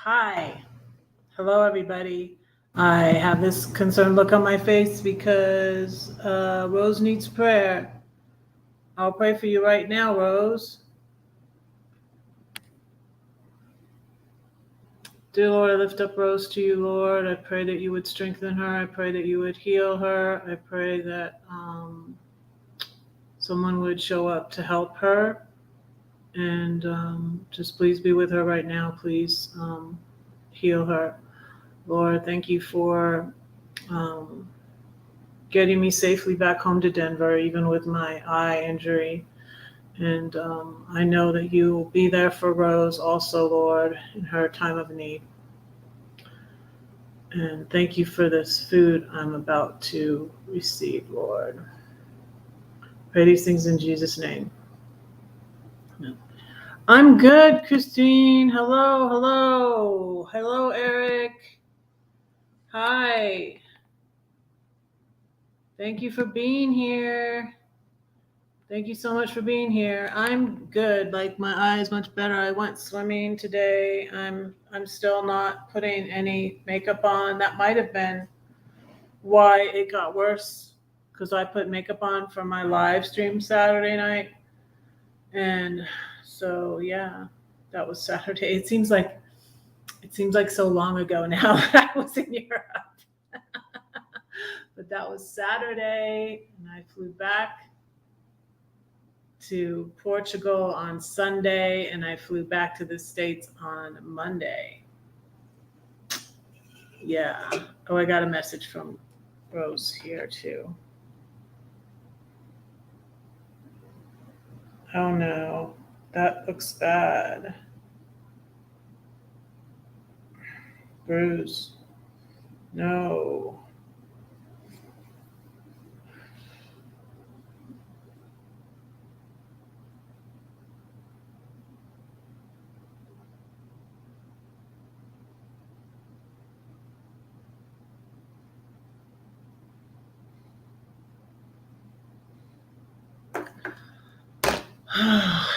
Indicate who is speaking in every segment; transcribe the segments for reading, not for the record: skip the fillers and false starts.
Speaker 1: Hi. Hello, everybody. I have this concerned look on my face because Rose needs prayer. I'll pray for you right now, Rose. Dear Lord, I lift up Rose to you, Lord. I pray that you would strengthen her. I pray that you would heal her. I pray that someone would show up to help her. And just please be with her right now. Please heal her. Lord, thank you for getting me safely back home to Denver, even with my eye injury. And I know that you will be there for Rose also, Lord, in her time of need. And thank you for this food I'm about to receive, Lord. Pray these things in Jesus' name. Amen. I'm good, Christine. Hello, hello. Hello, Eric. Hi. Thank you for being here. Thank you so much for being here. I'm good. Like my eye is much better. I went swimming today. I'm still not putting any makeup on. That might have been why it got worse, because I put makeup on for my live stream Saturday night. And so yeah, that was Saturday. It seems like so long ago now that I was in Europe. But that was Saturday, and I flew back to Portugal on Sunday, and I flew back to the States on Monday. Yeah. Oh, I got a message from Rose here too. Oh no, that looks bad. Bruce. No.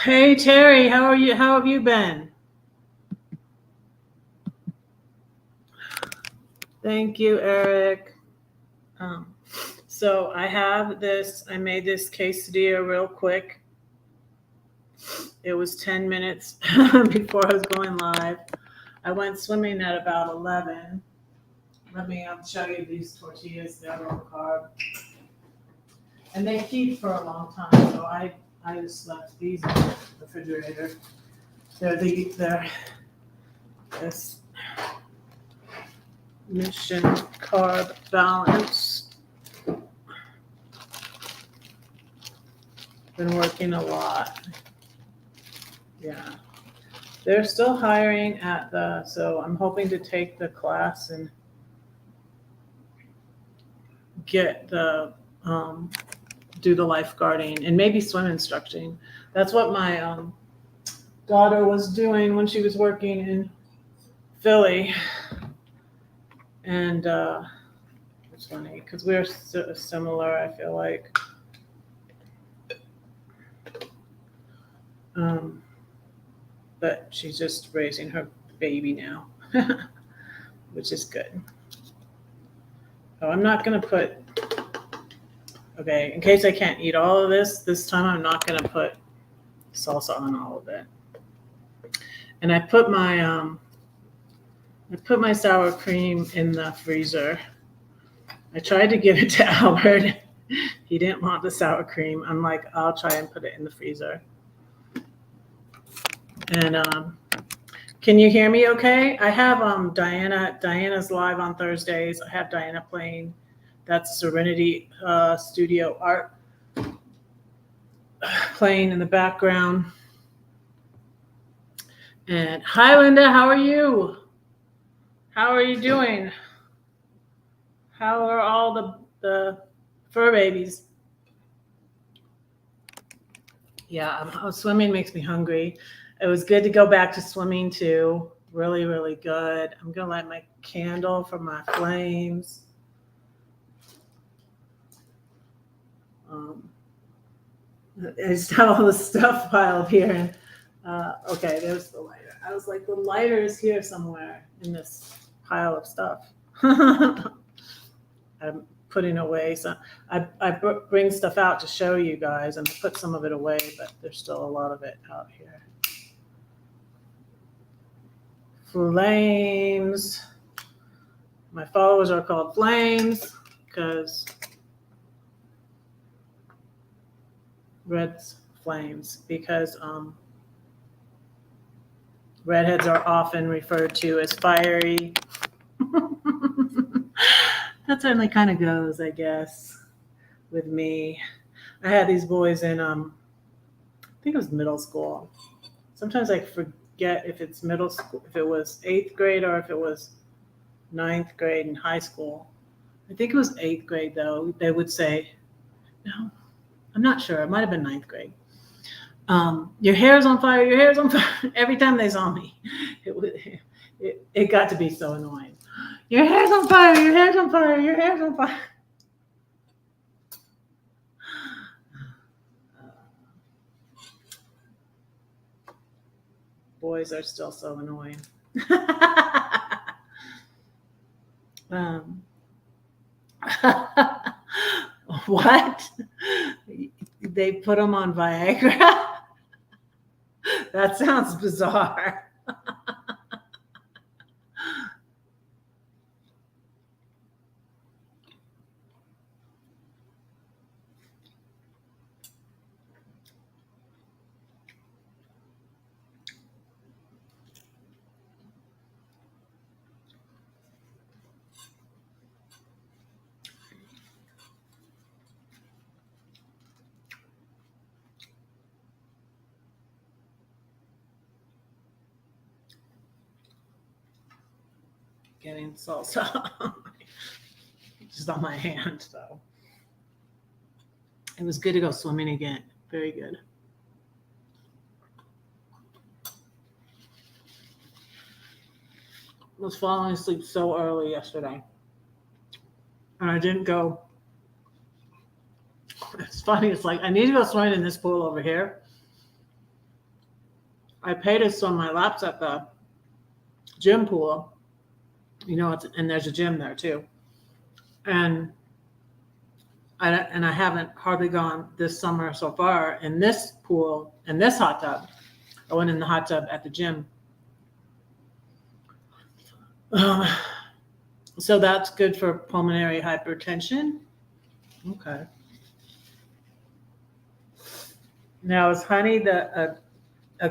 Speaker 1: Hey Terry, how are you? How have you been? Thank you, Eric. So I have this. I made this quesadilla real quick. It was 10 minutes before I was going live. I went swimming at about 11. Let me show you these tortillas. They're low carb, and they keep for a long time. So I just left these in the refrigerator. They're this Mission Carb Balance. Been working a lot. Yeah. They're still hiring so I'm hoping to take the class and get do the lifeguarding and maybe swim instructing. That's what my daughter was doing when she was working in Philly. And it's funny because we're similar, I feel like. But she's just raising her baby now, which is good. Oh, I'm not going to put, okay, in case I can't eat all of this time I'm not going to put salsa on all of it. And I put my sour cream in the freezer. I tried to give it to Albert. He didn't want the sour cream. I'm like, I'll try and put it in the freezer. And can you hear me okay? I have Diana's live on Thursdays. I have Diana playing. That's Serenity Studio Art playing in the background. And hi, Linda. How are you? How are you doing? How are all the fur babies? Yeah, swimming makes me hungry. It was good to go back to swimming too. Really, really good. I'm going to light my candle for my flames. I just have all the stuff piled here. Okay, there's the lighter. I was like, the lighter is here somewhere in this pile of stuff. I'm putting away some. I bring stuff out to show you guys, and I put some of it away, but there's still a lot of it out here. Flames. My followers are called Flames because Red's Flames, because redheads are often referred to as fiery. That certainly kind of goes, I guess, with me. I had these boys in I think it was middle school. Sometimes I forget if it's middle school, if it was 8th grade or if it was 9th grade in high school. I think it was 8th grade though. They would say, no, I'm not sure. It might have been 9th grade. Your hair's on fire. Your hair's on fire. Every time they saw me, it got to be so annoying. Your hair's on fire. Your hair's on fire. Your hair's on fire. Boys are still so annoying. What? They put them on Viagra? That sounds bizarre. Getting salsa just on my hand, so it was good to go swimming again. Very good. I was falling asleep so early yesterday, and I didn't go. It's funny. It's like I need to go swimming in this pool over here. I paid to swim my laps at the gym pool. And there's a gym there too. And I haven't hardly gone this summer so far in this pool, in this hot tub. I went in the hot tub at the gym. So that's good for pulmonary hypertension. Okay. Now, is Honey a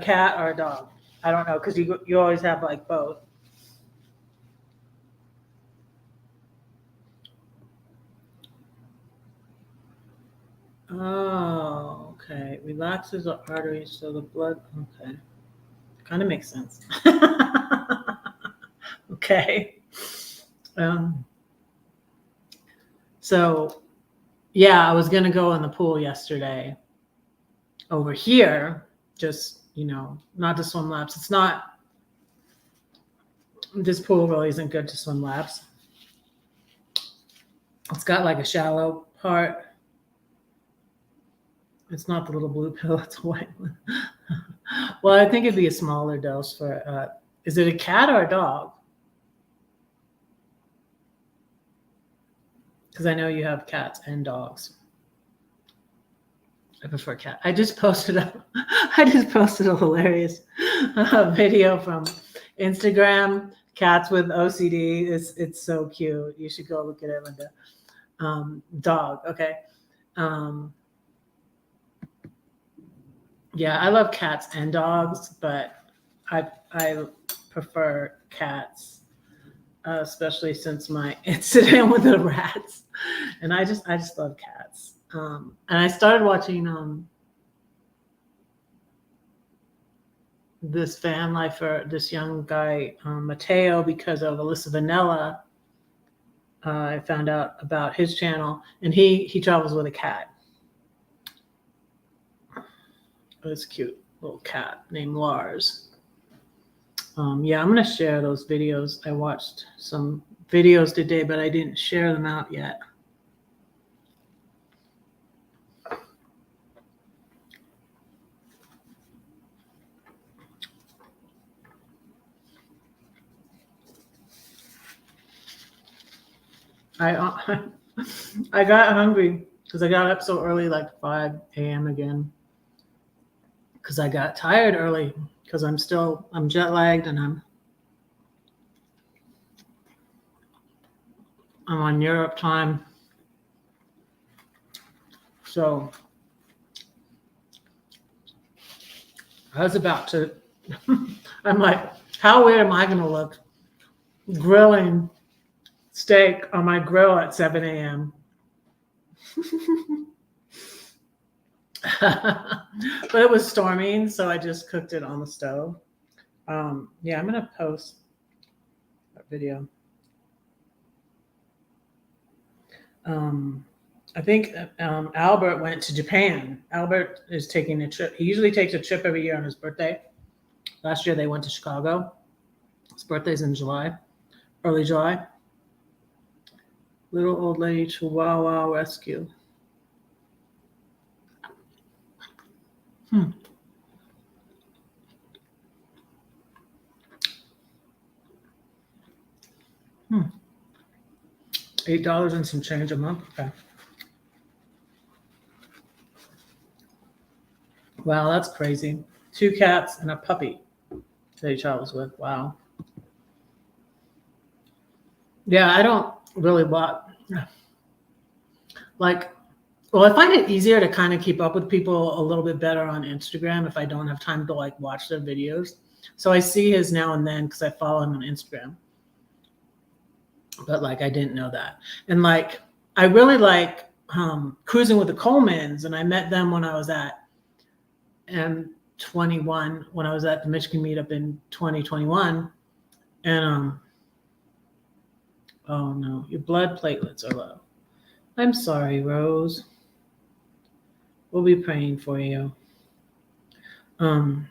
Speaker 1: cat or a dog? I don't know, because you always have like both. Oh, okay. Relaxes the arteries so the blood. Okay. Kind of makes sense. Okay. So, yeah, I was going to go in the pool yesterday over here, just, not to swim laps. It's not, this pool really isn't good to swim laps. It's got like a shallow part. It's not the little blue pill, it's a white one. Well, I think it'd be a smaller dose for, is it a cat or a dog? Because I know you have cats and dogs. I prefer cat. I just posted a hilarious video from Instagram. Cats with OCD. It's so cute. You should go look at it, Linda. Dog. Okay. Yeah, I love cats and dogs, but I prefer cats, especially since my incident with the rats. And I just love cats. And I started watching this fan life for this young guy, Mateo, because of Alyssa Vanilla. I found out about his channel, and he travels with a cat. It's a cute little cat named Lars. Yeah, I'm going to share those videos. I watched some videos today, but I didn't share them out yet. I I got hungry because I got up so early, like 5 a.m. again. Because I got tired early because I'm jet lagged and I'm on Europe time. So I was about to. I'm like, how weird am I going to look grilling steak on my grill at 7 a.m.? But it was storming, so I just cooked it on the stove. Yeah, I'm gonna post a video. I think Albert went to Japan. Albert is taking a trip. He usually takes a trip every year on his birthday. Last year they went to Chicago. His birthday's in July, early July. Little old lady Chihuahua rescue. Hmm. Hmm. $8 and some change a month. Okay. Wow, that's crazy. 2 cats and a puppy that he travels with. Wow. Yeah, I don't really watch. Like, well, I find it easier to kind of keep up with people a little bit better on Instagram if I don't have time to like watch their videos. So I see his now and then because I follow him on Instagram. But like I didn't know that. And like I really like cruising with the Colemans, and I met them when I was at M21 when I was at the Michigan meetup in 2021. And oh no, your blood platelets are low. I'm sorry, Rose. We'll be praying for you. Um,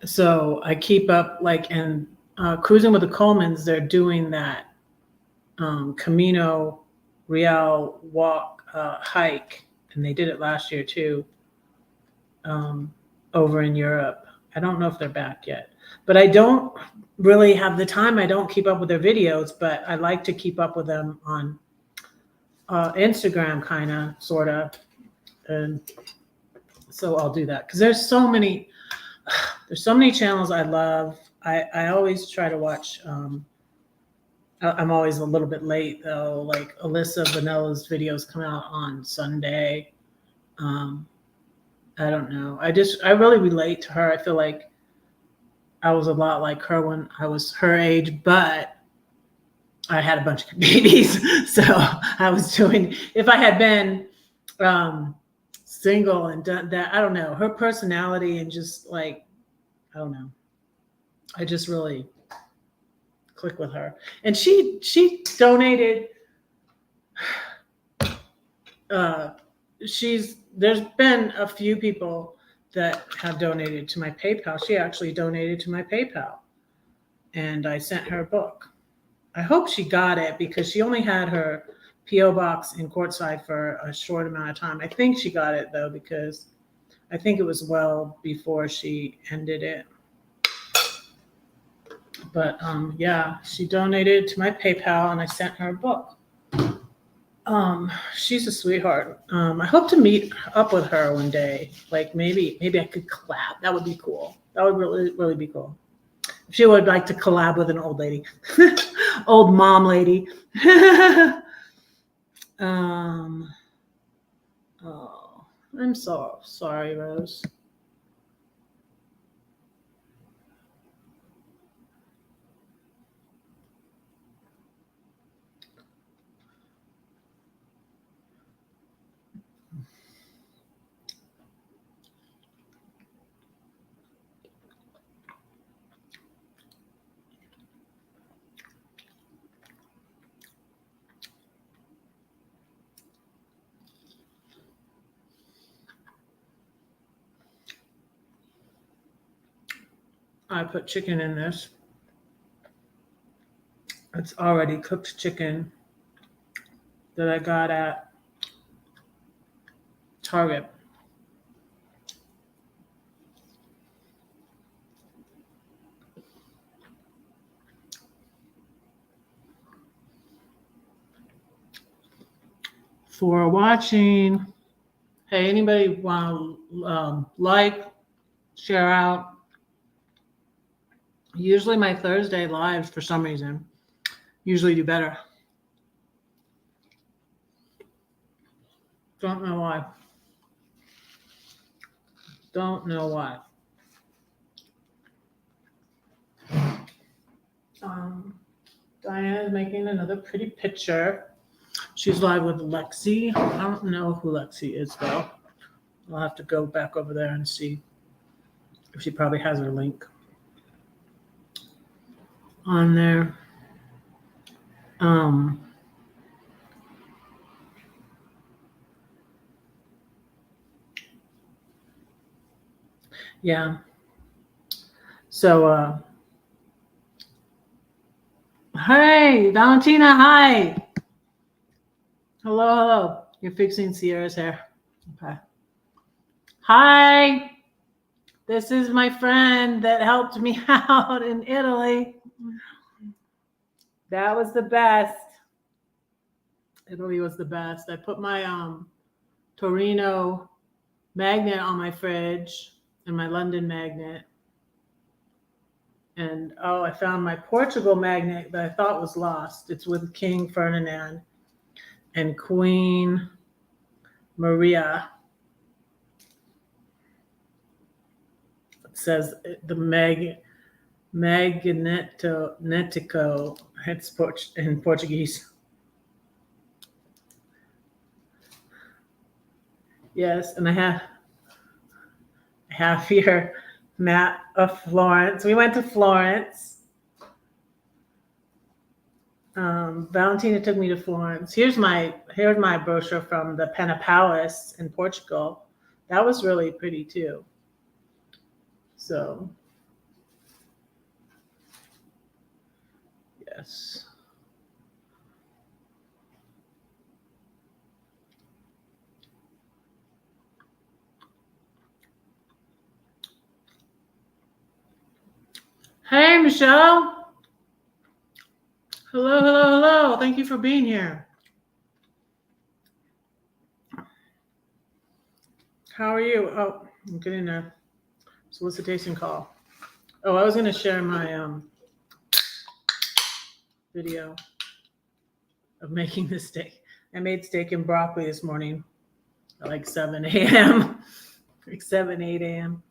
Speaker 1: so I keep up like and cruising with the Colemans. They're doing that Camino Real walk hike, and they did it last year too. Over in Europe. I don't know if they're back yet, but I don't really have the time. I don't keep up with their videos, but I like to keep up with them on Instagram, kind of, sort of, and so I'll do that because there's so many channels I love. I always try to watch. I'm always a little bit late though. Like Alyssa Vanilla's videos come out on Sunday. Um, I don't know. I really relate to her. I feel like I was a lot like her when I was her age, but I had a bunch of babies. So I was doing, if I had been single and done that, I don't know, her personality and just like, I don't know. I just really click with her. And she donated, uh, there's been a few people that have donated to my PayPal. She actually donated to my PayPal and I sent her a book. I hope she got it because she only had her PO box in Quartzsite for a short amount of time. I think she got it though because I think it was well before she ended it. But yeah, she donated to my PayPal and I sent her a book. She's a sweetheart. I hope to meet up with her one day. Like maybe I could collab. That would be cool. That would really be cool. If she would like to collab with an old lady, old mom lady. um. Oh, I'm so sorry, Rose. I put chicken in this. It's already cooked chicken that I got at Target. for watching. Hey, anybody want to like, share out? Usually my Thursday lives, for some reason, usually do better. Don't know why. Don't know why. Diana is making another pretty picture. She's live with Lexi. I don't know who Lexi is, though. I'll have to go back over there and see if she probably has her link on there. Yeah. So, hey, Valentina, hi. Hello. You're fixing Sierra's hair. Okay. Hi. This is my friend that helped me out in Italy. That was the best. Italy was the best. I put my Torino magnet on my fridge and my London magnet. And I found my Portugal magnet that I thought was lost. It's with King Ferdinand and Queen Maria. It says the Magnetico. It's in Portuguese. Yes, and I have here map of Florence. We went to Florence. Valentina took me to Florence. Here's my brochure from the Pena Palace in Portugal. That was really pretty too. So, yes. Hey, Michelle. Hello, hello, hello. Thank you for being here. How are you? Oh, I'm getting a solicitation call. Oh, I was going to share my video of making the steak. I made steak and broccoli this morning at like 7 a.m. like 7, 8 a.m.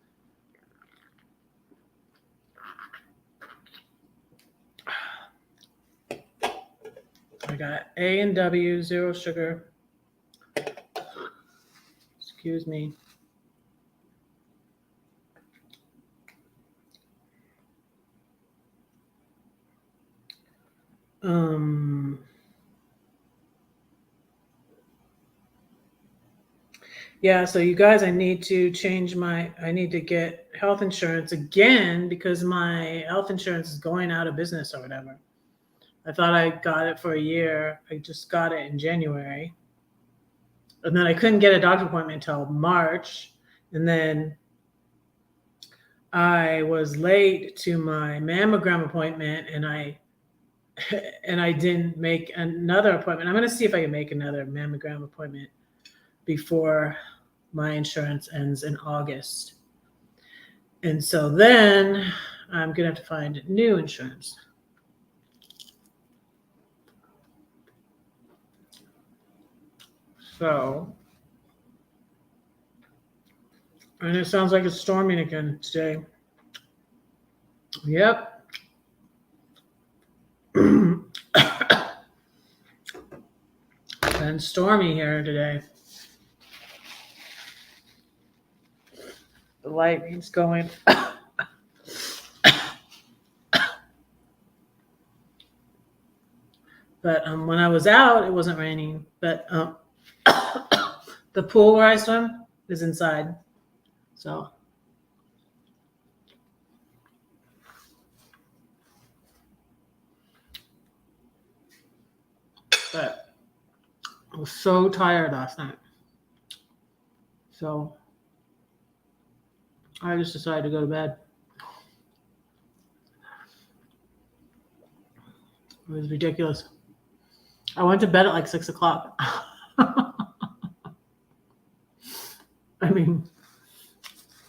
Speaker 1: I got A&W, 0 sugar. Excuse me. Yeah, so you guys, I need to get health insurance again because my health insurance is going out of business or whatever. I thought I got it for a year. I just got it in January. And then I couldn't get a doctor appointment until March. And then I was late to my mammogram appointment and I didn't make another appointment. I'm going to see if I can make another mammogram appointment before my insurance ends in August. And so then I'm going to have to find new insurance. So, and it sounds like it's storming again today. Yep. And stormy here today. The lightning's going. But when I was out, it wasn't raining. But the pool where I swim is inside. So. But I was so tired last night. So I just decided to go to bed. It was ridiculous. I went to bed at like 6 o'clock. I mean,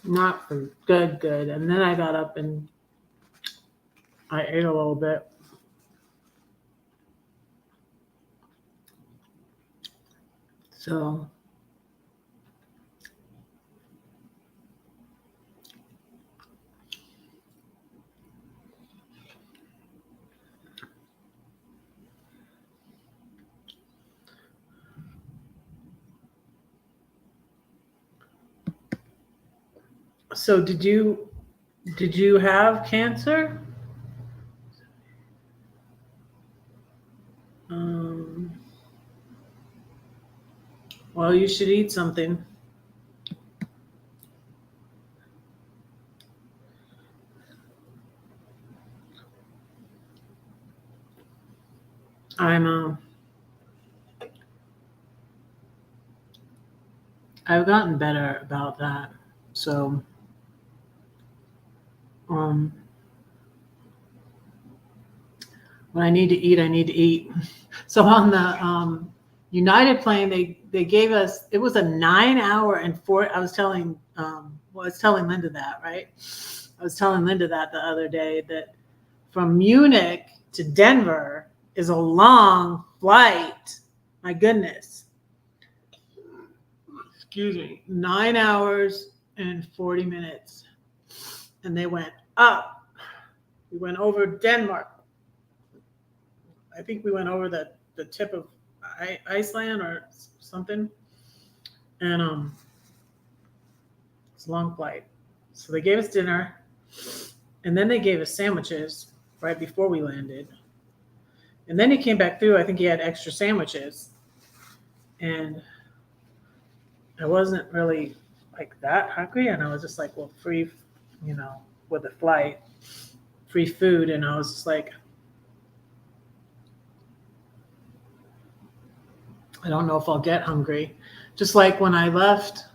Speaker 1: not for good. And then I got up and I ate a little bit. So did you have cancer? Um, well, you should eat something. I'm I've gotten better about that. So um, when I need to eat, I need to eat. So on the United plane, they gave us, it was a 9 hour and four. I was telling Linda that, right? I was telling Linda that the other day, that from Munich to Denver is a long flight. My goodness. Excuse me. 9 hours and 40 minutes. And they went up. We went over Denmark. I think we went over the tip of Iceland or something. And it's a long flight. So they gave us dinner, and then they gave us sandwiches right before we landed. And then he came back through. I think he had extra sandwiches. And I wasn't really like that hungry. And I was just like, well, free, with the flight, free food. And I was just like, I don't know if I'll get hungry. Just like when I left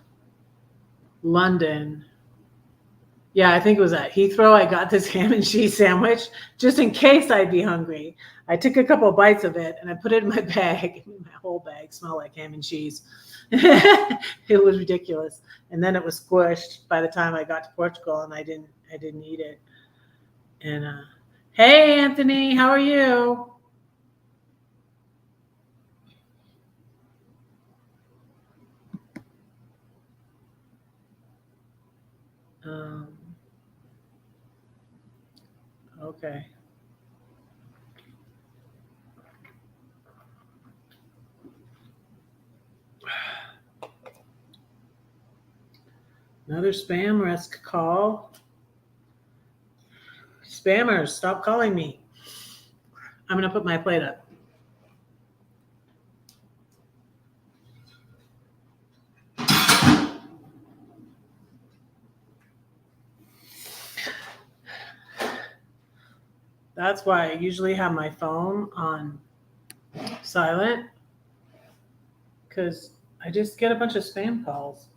Speaker 1: London. Yeah, I think it was at Heathrow. I got this ham and cheese sandwich just in case I'd be hungry. I took a couple of bites of it and I put it in my bag. My whole bag smelled like ham and cheese. It was ridiculous. And then it was squished by the time I got to Portugal, and I didn't eat it. And hey, Anthony, how are you? Um, okay. Another spam risk call. Spammers, stop calling me. I'm going to put my plate up. That's why I usually have my phone on silent, because I just get a bunch of spam calls.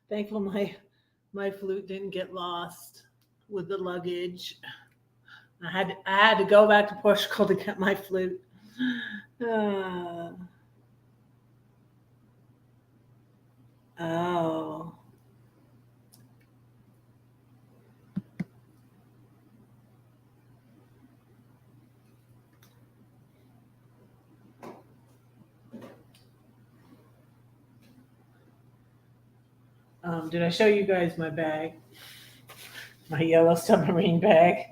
Speaker 1: Thankful my flute didn't get lost with the luggage. I had to go back to Portugal to get my flute. Uh, oh. Did I show you guys my bag? My yellow submarine bag.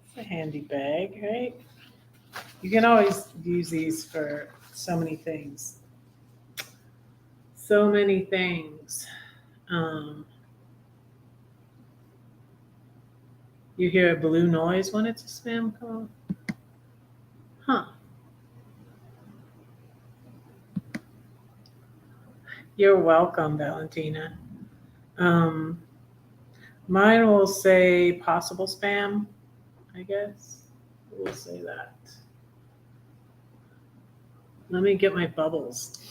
Speaker 1: It's a handy bag, right? You can always use these for so many things. So many things. You hear a blue noise when it's a spam call? Huh. You're welcome, Valentina. Um, Mine will say possible spam, I guess. We'll say that. Let me get my bubbles.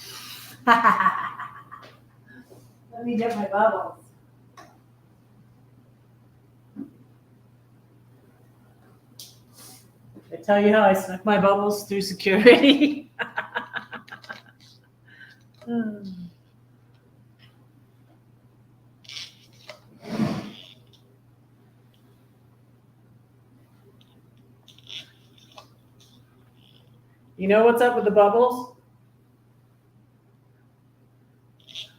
Speaker 1: Let me get my bubbles. I tell you how I snuck my bubbles through security. You know what's up with the bubbles?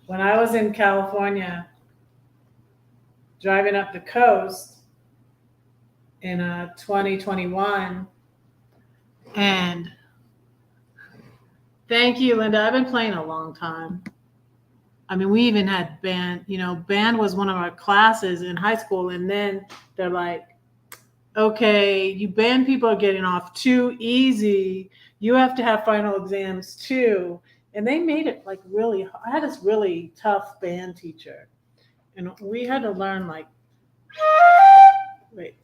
Speaker 1: When I was in California, driving up the coast in 2021, and thank you, Linda. I've been playing a long time. I mean, we even had band, band was one of our classes in high school. And then they're like, okay, you band people are getting off too easy. You have to have final exams too. And they made it like really, I had this really tough band teacher. And we had to learn like, wait.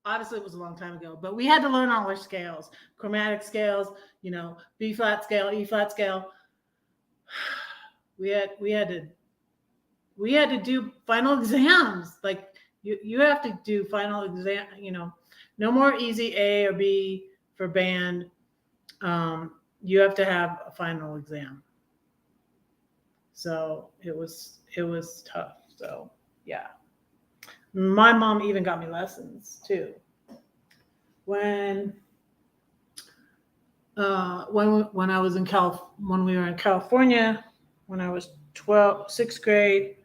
Speaker 1: Obviously it was a long time ago, but we had to learn all our scales, chromatic scales, B flat scale, E flat scale. We had to do final exams. Like you have to do final exam, no more easy A or B for band. You have to have a final exam. So it was tough. So yeah. My mom even got me lessons too. When I was when we were in California, when I was 6th grade,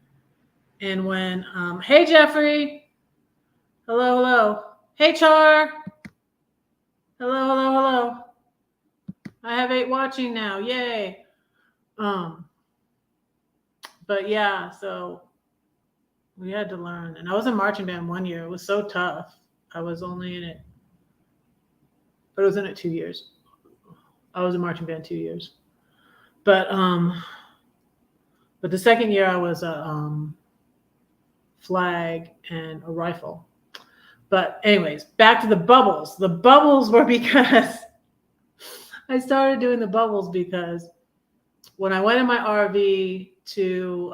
Speaker 1: and when hey Jeffrey, hello, hey Char, hello. I have 8 watching now, yay. But yeah, so we had to learn, and I was in marching band 1 year. It was so tough. I was only in it, but I was in it 2 years. I was in marching band 2 years, but the second year I was a flag and a rifle. But anyways, back to the bubbles. The bubbles were because I started doing the bubbles because when I went in my RV to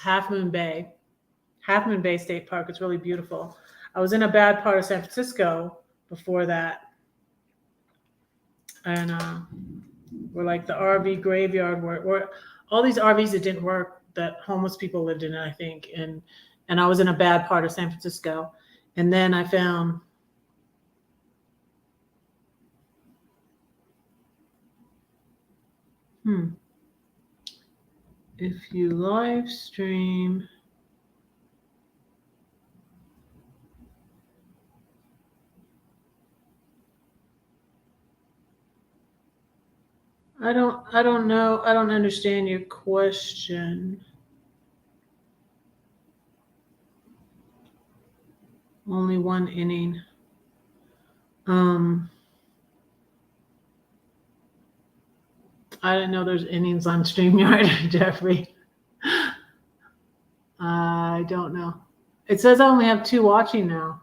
Speaker 1: Half Moon Bay State Park, it's really beautiful. I was in a bad part of San Francisco before that. And we're like the RV graveyard where all these RVs that didn't work that homeless people lived in, I think. And I was in a bad part of San Francisco. And then I found if you live stream, I don't know. I don't understand your question. Only 1 inning. I didn't know there's innings on StreamYard, Jeffrey. I don't know. It says I only have 2 watching now.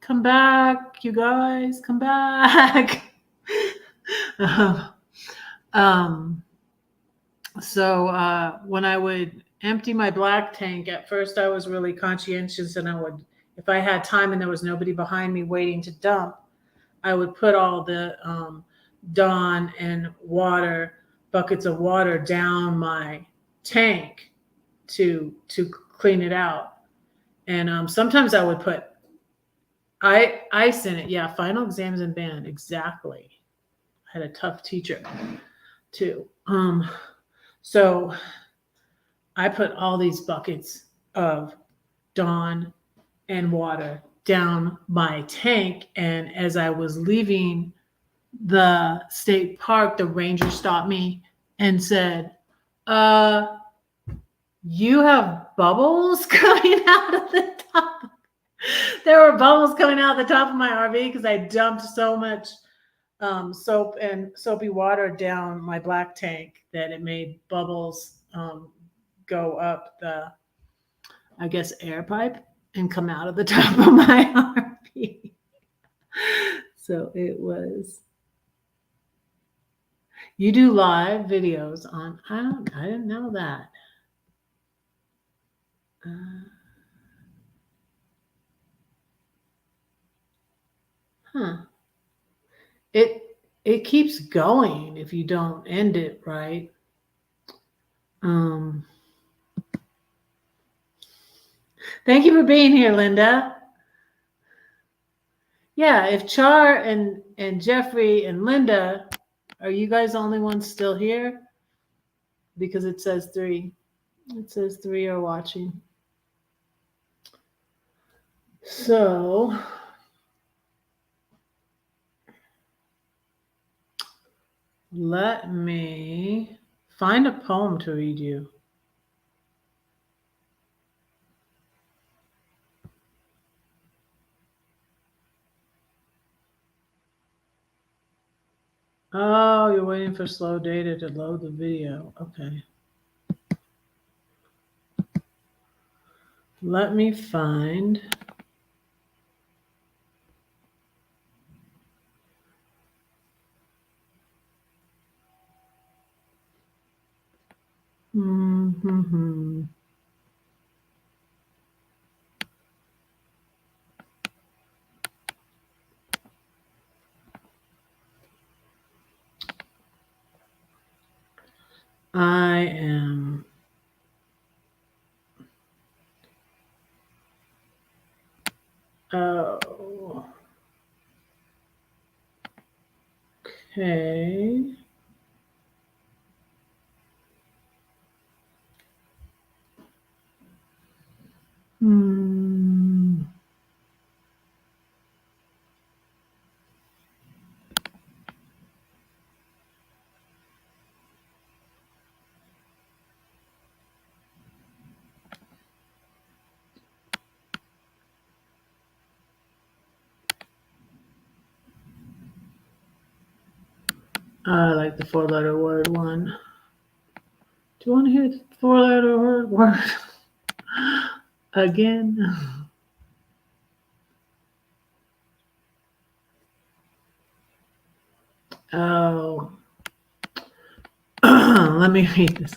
Speaker 1: Come back, you guys. Come back. So when I would empty my black tank, at first I was really conscientious, and I would, if I had time and there was nobody behind me waiting to dump, I would put all the Dawn and buckets of water down my tank to clean it out. And sometimes I would put ice in it. Yeah, final exams in band, exactly. I had a tough teacher. too. So I put all these buckets of Dawn and water down my tank, and as I was leaving the state park, the ranger stopped me and said, uh, you have bubbles coming out of the top. There were bubbles coming out of the top of my RV because I dumped so much soap and soapy water down my black tank that it made bubbles go up the, I guess, air pipe and come out of the top of my RV. So it was. You do live videos on, I didn't know that. Huh. It keeps going if you don't end it right. Um, Thank you for being here, Linda. Yeah, if Char and Jeffrey and Linda, are you guys the only ones still here? Because it says 3. It says 3 are watching. So let me find a poem to read you. Oh, you're waiting for slow data to load the video. Okay. Let me find. Mm-hmm. I am. Oh. Okay. Hmm. I like the 4-letter word one. Do you want to hear the 4-letter word again? Oh. Let me read this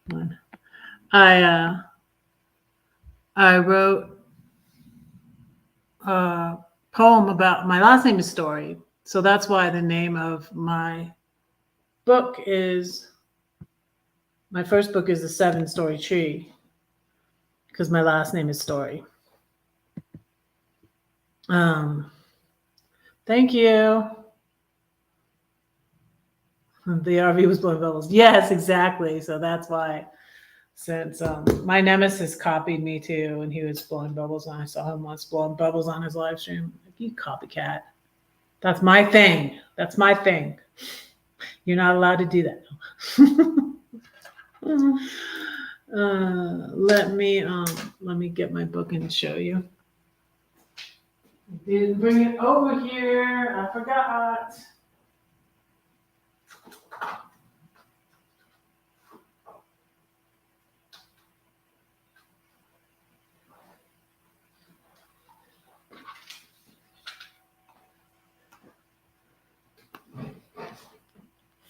Speaker 1: one. I wrote a poem about, my last name is Story, so that's why the name of my book is, my first book is The 7-Story Tree, because my last name is Story. Thank you. The RV was blowing bubbles. Yes, exactly. So that's why, since my nemesis copied me too, and he was blowing bubbles, and I saw him once blowing bubbles on his live stream. Like, you copycat. That's my thing. That's my thing. You're not allowed to do that. Let me get my book and show you. I didn't bring it over here. I forgot.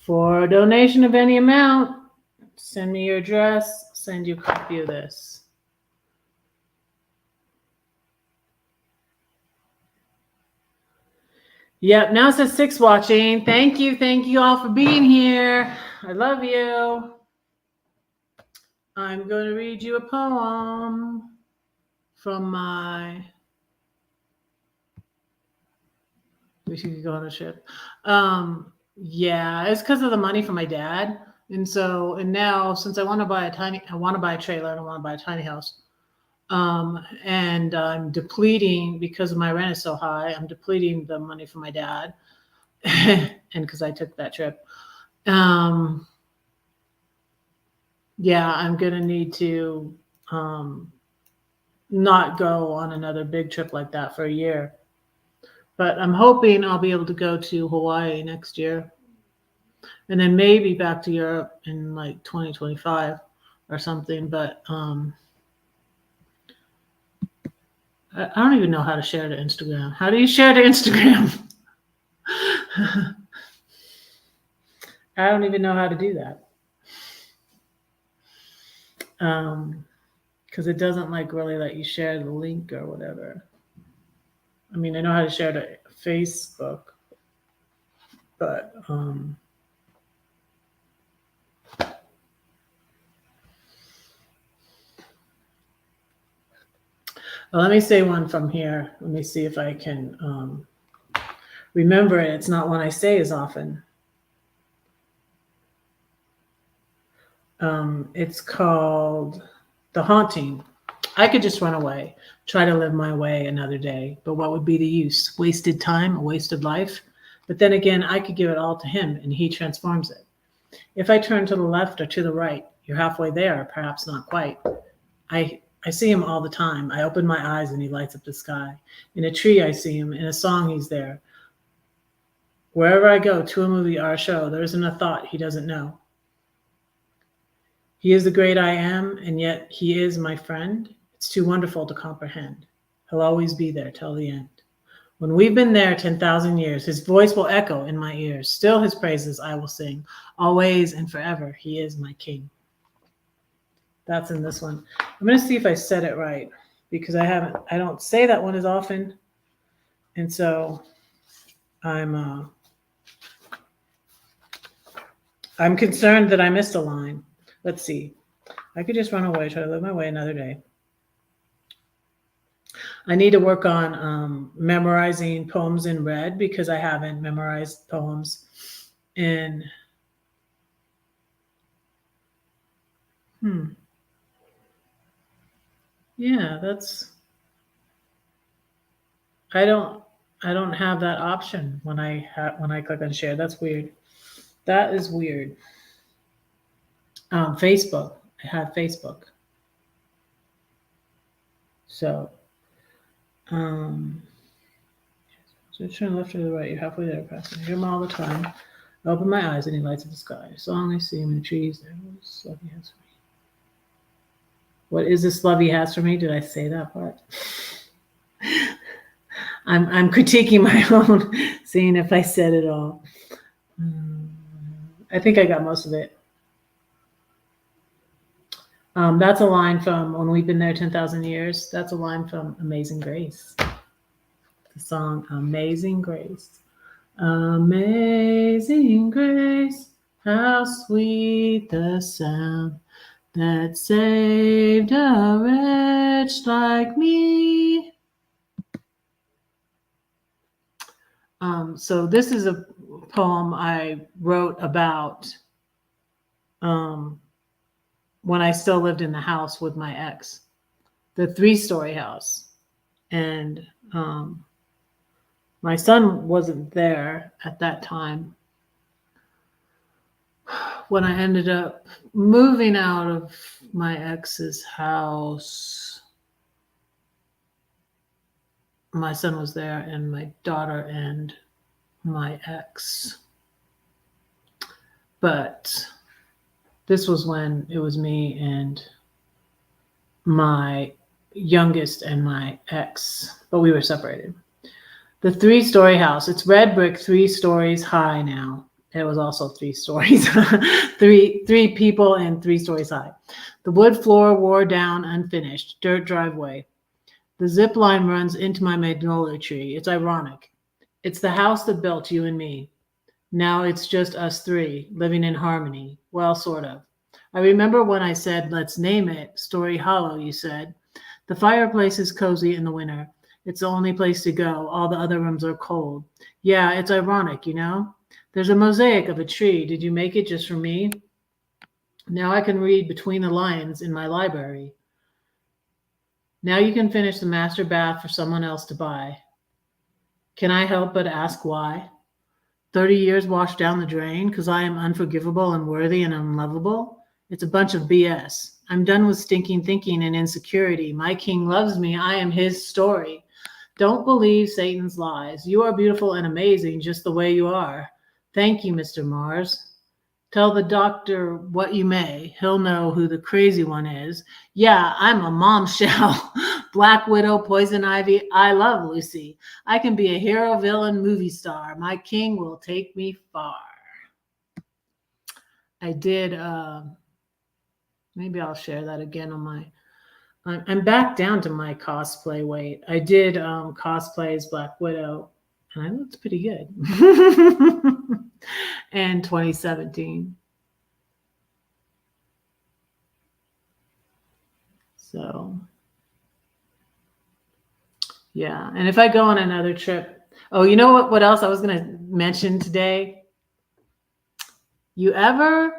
Speaker 1: For a donation of any amount, send me your address, send you a copy of this. Yep, now it says 6 watching. Thank you all for being here. I love you. I'm going to read you a poem from my, wish you could go on a ship. Yeah, it's because of the money from my dad. And now since I want to buy a trailer and I want to buy a tiny house. And I'm depleting because my rent is so high. I'm depleting the money from my dad, and because I took that trip. Um, yeah, I'm gonna need to um, not go on another big trip like that for a year. But I'm hoping I'll be able to go to Hawaii next year, and then maybe back to Europe in like 2025 or something. But I don't even know how to share to Instagram. How do you share to Instagram? I don't even know how to do that. Because it doesn't like really let you share the link or whatever. I mean, I know how to share to Facebook, but well, let me say one from here. Let me see if I can remember it. It's not one I say as often. It's called The Haunting. I could just run away, try to live my way another day, but what would be the use? Wasted time, a wasted life. But then again, I could give it all to him and he transforms it. If I turn to the left or to the right, you're halfway there, perhaps not quite. I see him all the time. I open my eyes and he lights up the sky. In a tree, I see him. In a song, he's there. Wherever I go, to a movie or a show, there isn't a thought he doesn't know. He is the great I am, and yet he is my friend. It's too wonderful to comprehend. He'll always be there till the end. When we've been there 10,000 years, his voice will echo in my ears. Still his praises I will sing. Always and forever, he is my king. That's in this one. I'm going to see if I said it right because I don't say that one as often. And so I'm concerned that I missed a line. Let's see. I could just run away, try to live my way another day. I need to work on memorizing poems in red because I haven't memorized poems in. Yeah, that's. I don't have that option when I click on share. That's weird. That is weird. Facebook. I have Facebook. So, so turn left or the right. You're halfway there, passing. I hear him all the time. I open my eyes and he lights up the sky. Song I see him in the trees. There was love he has for me. What is this love he has for me? Did I say that part? I'm critiquing my own, seeing if I said it all. I think I got most of it. That's a line from When We've Been There 10,000 Years. That's a line from Amazing Grace. The song Amazing Grace. Amazing grace, how sweet the sound that saved a wretch like me. So this is a poem I wrote about when I still lived in the house with my ex, the 3-story house. And my son wasn't there at that time. When I ended up moving out of my ex's house, my son was there and my daughter and my ex. But this was when it was me and my youngest and my ex, but we were separated. The 3-story house, it's red brick, 3 stories high now. It was also 3 stories, three people and 3 stories high. The wood floor wore down unfinished, dirt driveway. The zip line runs into my magnolia tree. It's ironic. It's the house that built you and me. Now it's just us 3 living in harmony. Well, sort of. I remember when I said, let's name it Story Hollow, you said. The fireplace is cozy in the winter. It's the only place to go. All the other rooms are cold. Yeah, it's ironic, you know? There's a mosaic of a tree. Did you make it just for me? Now I can read between the lines in my library. Now you can finish the master bath for someone else to buy. Can I help but ask why? 30 years washed down the drain because I am unforgivable, unworthy, and unlovable? It's a bunch of BS. I'm done with stinking thinking and insecurity. My king loves me. I am his story. Don't believe Satan's lies. You are beautiful and amazing just the way you are. Thank you, Mr. Mars. Tell the doctor what you may. He'll know who the crazy one is. Yeah, I'm a momshell. Black Widow, Poison Ivy. I love Lucy. I can be a hero, villain, movie star. My king will take me far. I did, maybe I'll share that again on my, I'm back down to my cosplay weight. I did cosplay as Black Widow, and I looked pretty good. And 2017. So, yeah. And if I go on another trip, oh, you know what else I was going to mention today? You ever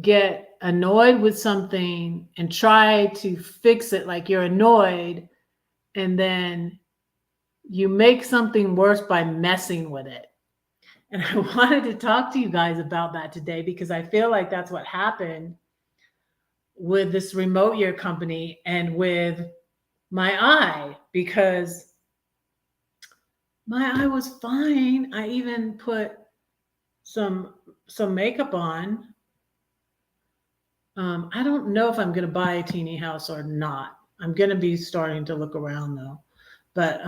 Speaker 1: get annoyed with something and try to fix it, like you're annoyed, and then you make something worse by messing with it? And I wanted to talk to you guys about that today because I feel like that's what happened with this remote year company and with my eye, because my eye was fine. I even put some makeup on. I don't know if I'm going to buy a teeny house or not. I'm going to be starting to look around though, but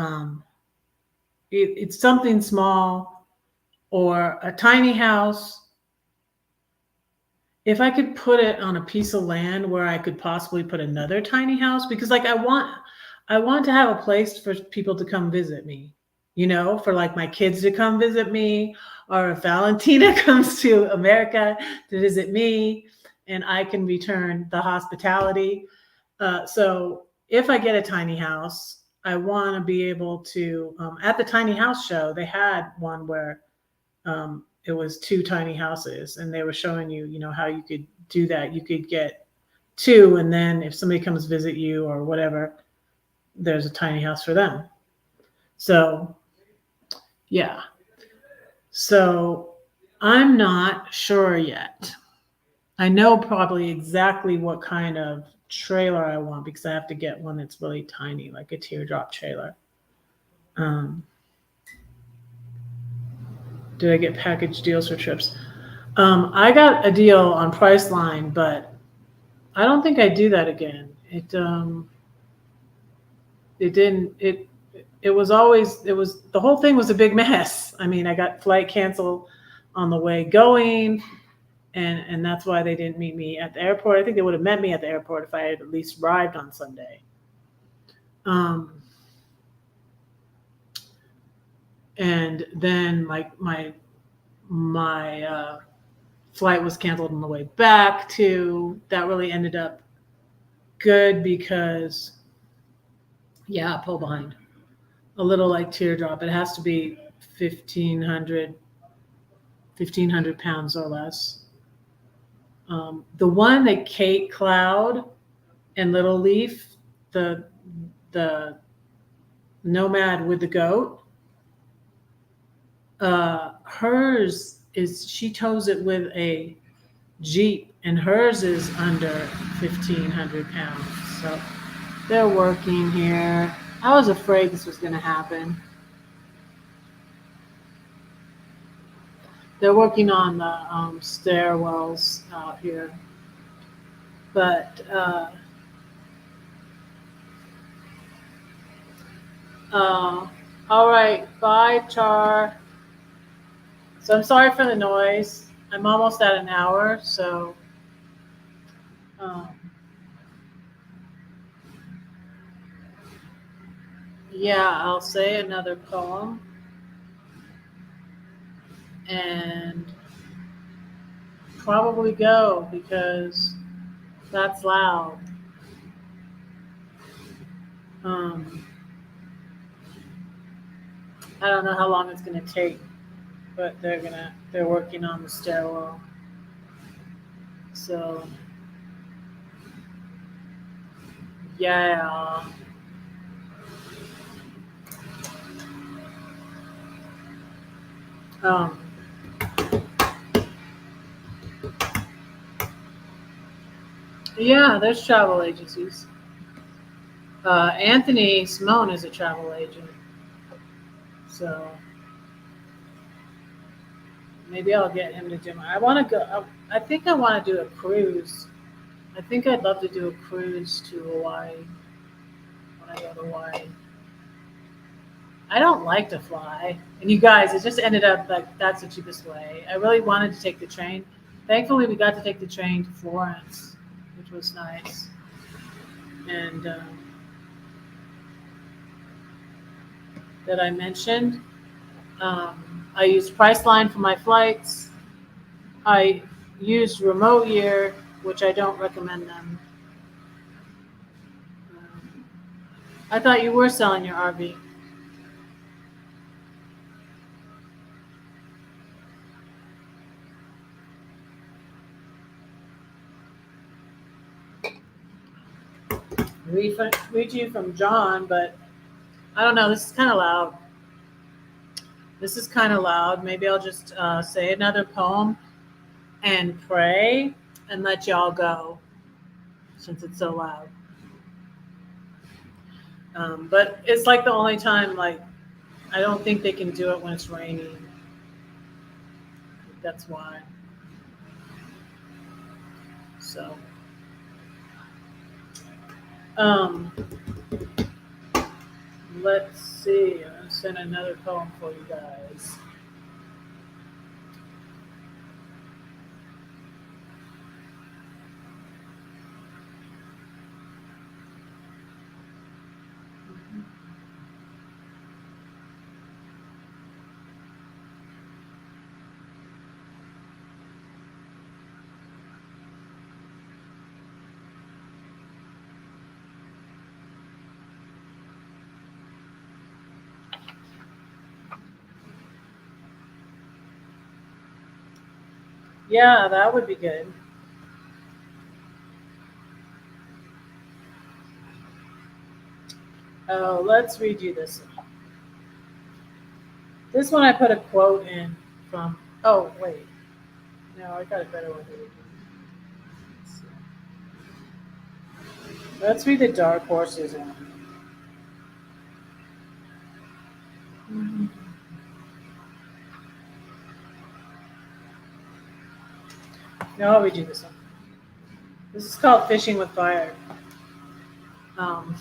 Speaker 1: it's something small or a tiny house. If I could put it on a piece of land where I could possibly put another tiny house, because like I want to have a place for people to come visit me, for like my kids to come visit me, or if Valentina comes to America to visit me and I can return the hospitality. So if I get a tiny house, I want to be able to, at the tiny house show, they had one where it was 2 tiny houses, and they were showing you, how you could do that. You could get 2, and then if somebody comes visit you or whatever, there's a tiny house for them. So, yeah. So I'm not sure yet. I know probably exactly what kind of trailer I want because I have to get one that's really tiny, like a teardrop trailer. Did I get package deals for trips? I got a deal on Priceline, but I don't think I'd do that again. It didn't. It was the whole thing was a big mess. I mean, I got flight canceled on the way going, and that's why they didn't meet me at the airport. I think they would have met me at the airport if I had at least arrived on Sunday. And then my flight was canceled on the way back too. That really ended up good because, yeah, pull behind. A little like teardrop. It has to be 1,500 pounds or less. The one that Kate Cloud and Little Leaf, the nomad with the goat, hers is, she tows it with a Jeep, and hers is under 1,500 pounds. So they're working here. I was afraid this was going to happen. They're working on the stairwells out here. But all right, bye, Char. So I'm sorry for the noise. I'm almost at an hour, so yeah, I'll say another poem and probably go because that's loud. I don't know how long it's going to take. but they're working on the stairwell. So yeah. Um, yeah, there's travel agencies. Anthony Simone is a travel agent, so maybe I'll get him to do my. I want to go. I think I want to do a cruise. I think I'd love to do a cruise to Hawaii when I go to Hawaii. I don't like to fly, and you guys, it just ended up like that's the cheapest way. I really wanted to take the train. Thankfully, we got to take the train to Florence, which was nice, and that I mentioned. I used Priceline for my flights. I used Remote Year, which I don't recommend them. Um, I thought you were selling your RV. Read you from John, but I don't know. This is kind of loud. This is kind of loud. Maybe I'll just say another poem and pray and let y'all go since it's so loud. But it's like the only time, like, I don't think they can do it when it's raining. That's why. So, um, let's see. I'm gonna send another poem for you guys. Yeah, that would be good. Oh, let's read you this one. This one I put a quote in from. Oh, wait. No, I got a better one. Let's read the Dark Horses one. No, I'll read you this one. This is called Fishing with Fire. Um,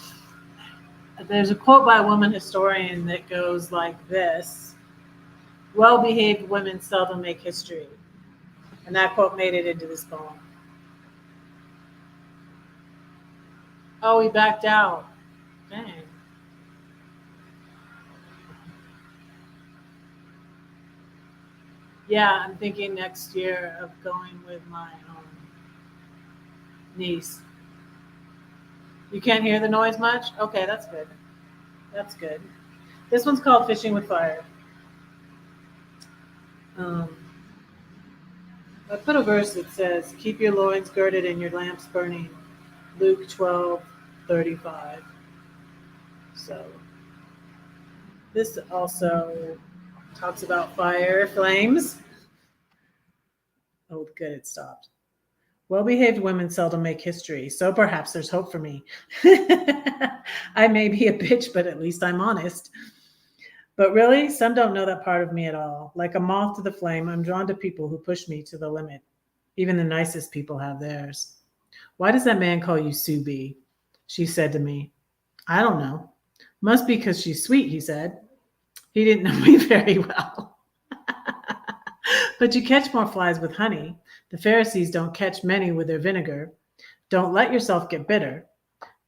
Speaker 1: there's a quote by a woman historian that goes like this: well behaved women seldom make history. And that quote made it into this poem. Oh, he backed out. Dang. Yeah, I'm thinking next year of going with my niece. You can't hear the noise much? Okay, that's good. That's good. This one's called Fishing with Fire. Um, I put a verse that says, keep your loins girded and your lamps burning. Luke 12:35. So this also talks about fire, flames. Oh, good, it stopped. Well behaved women seldom make history, so perhaps there's hope for me. I may be a bitch, but at least I'm honest. But really, some don't know that part of me at all. Like a moth to the flame, I'm drawn to people who push me to the limit. Even the nicest people have theirs. Why does that man call you Subi? She said to me. I don't know. Must be because she's sweet, he said. He didn't know me very well. But you catch more flies with honey. The Pharisees don't catch many with their vinegar. Don't let yourself get bitter.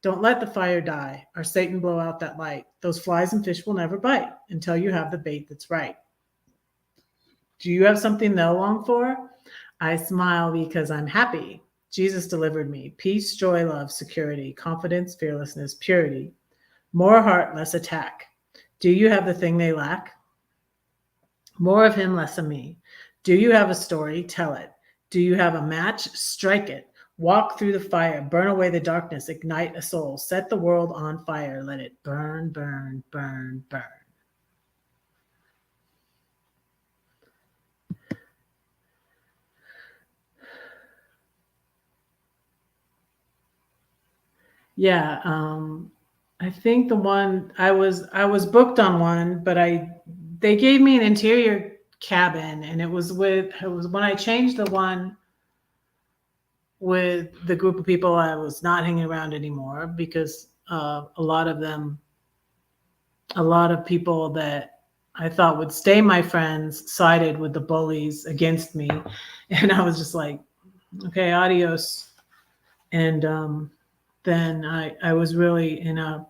Speaker 1: Don't let the fire die or Satan blow out that light. Those flies and fish will never bite until you have the bait that's right. Do you have something they'll long for? I smile because I'm happy. Jesus delivered me peace, joy, love, security, confidence, fearlessness, purity. More heart, less attack. Do you have the thing they lack? More of him, less of me. Do you have a story? Tell it. Do you have a match? Strike it. Walk through the fire, burn away the darkness, ignite a soul, set the world on fire, let it burn, burn, burn, burn. Yeah, I think the one I was booked on one, but they gave me an interior cabin, and it was when I changed the one with the group of people I was not hanging around anymore because a lot of people that I thought would stay my friends sided with the bullies against me, and I was just like, okay, adios. And then I was really in a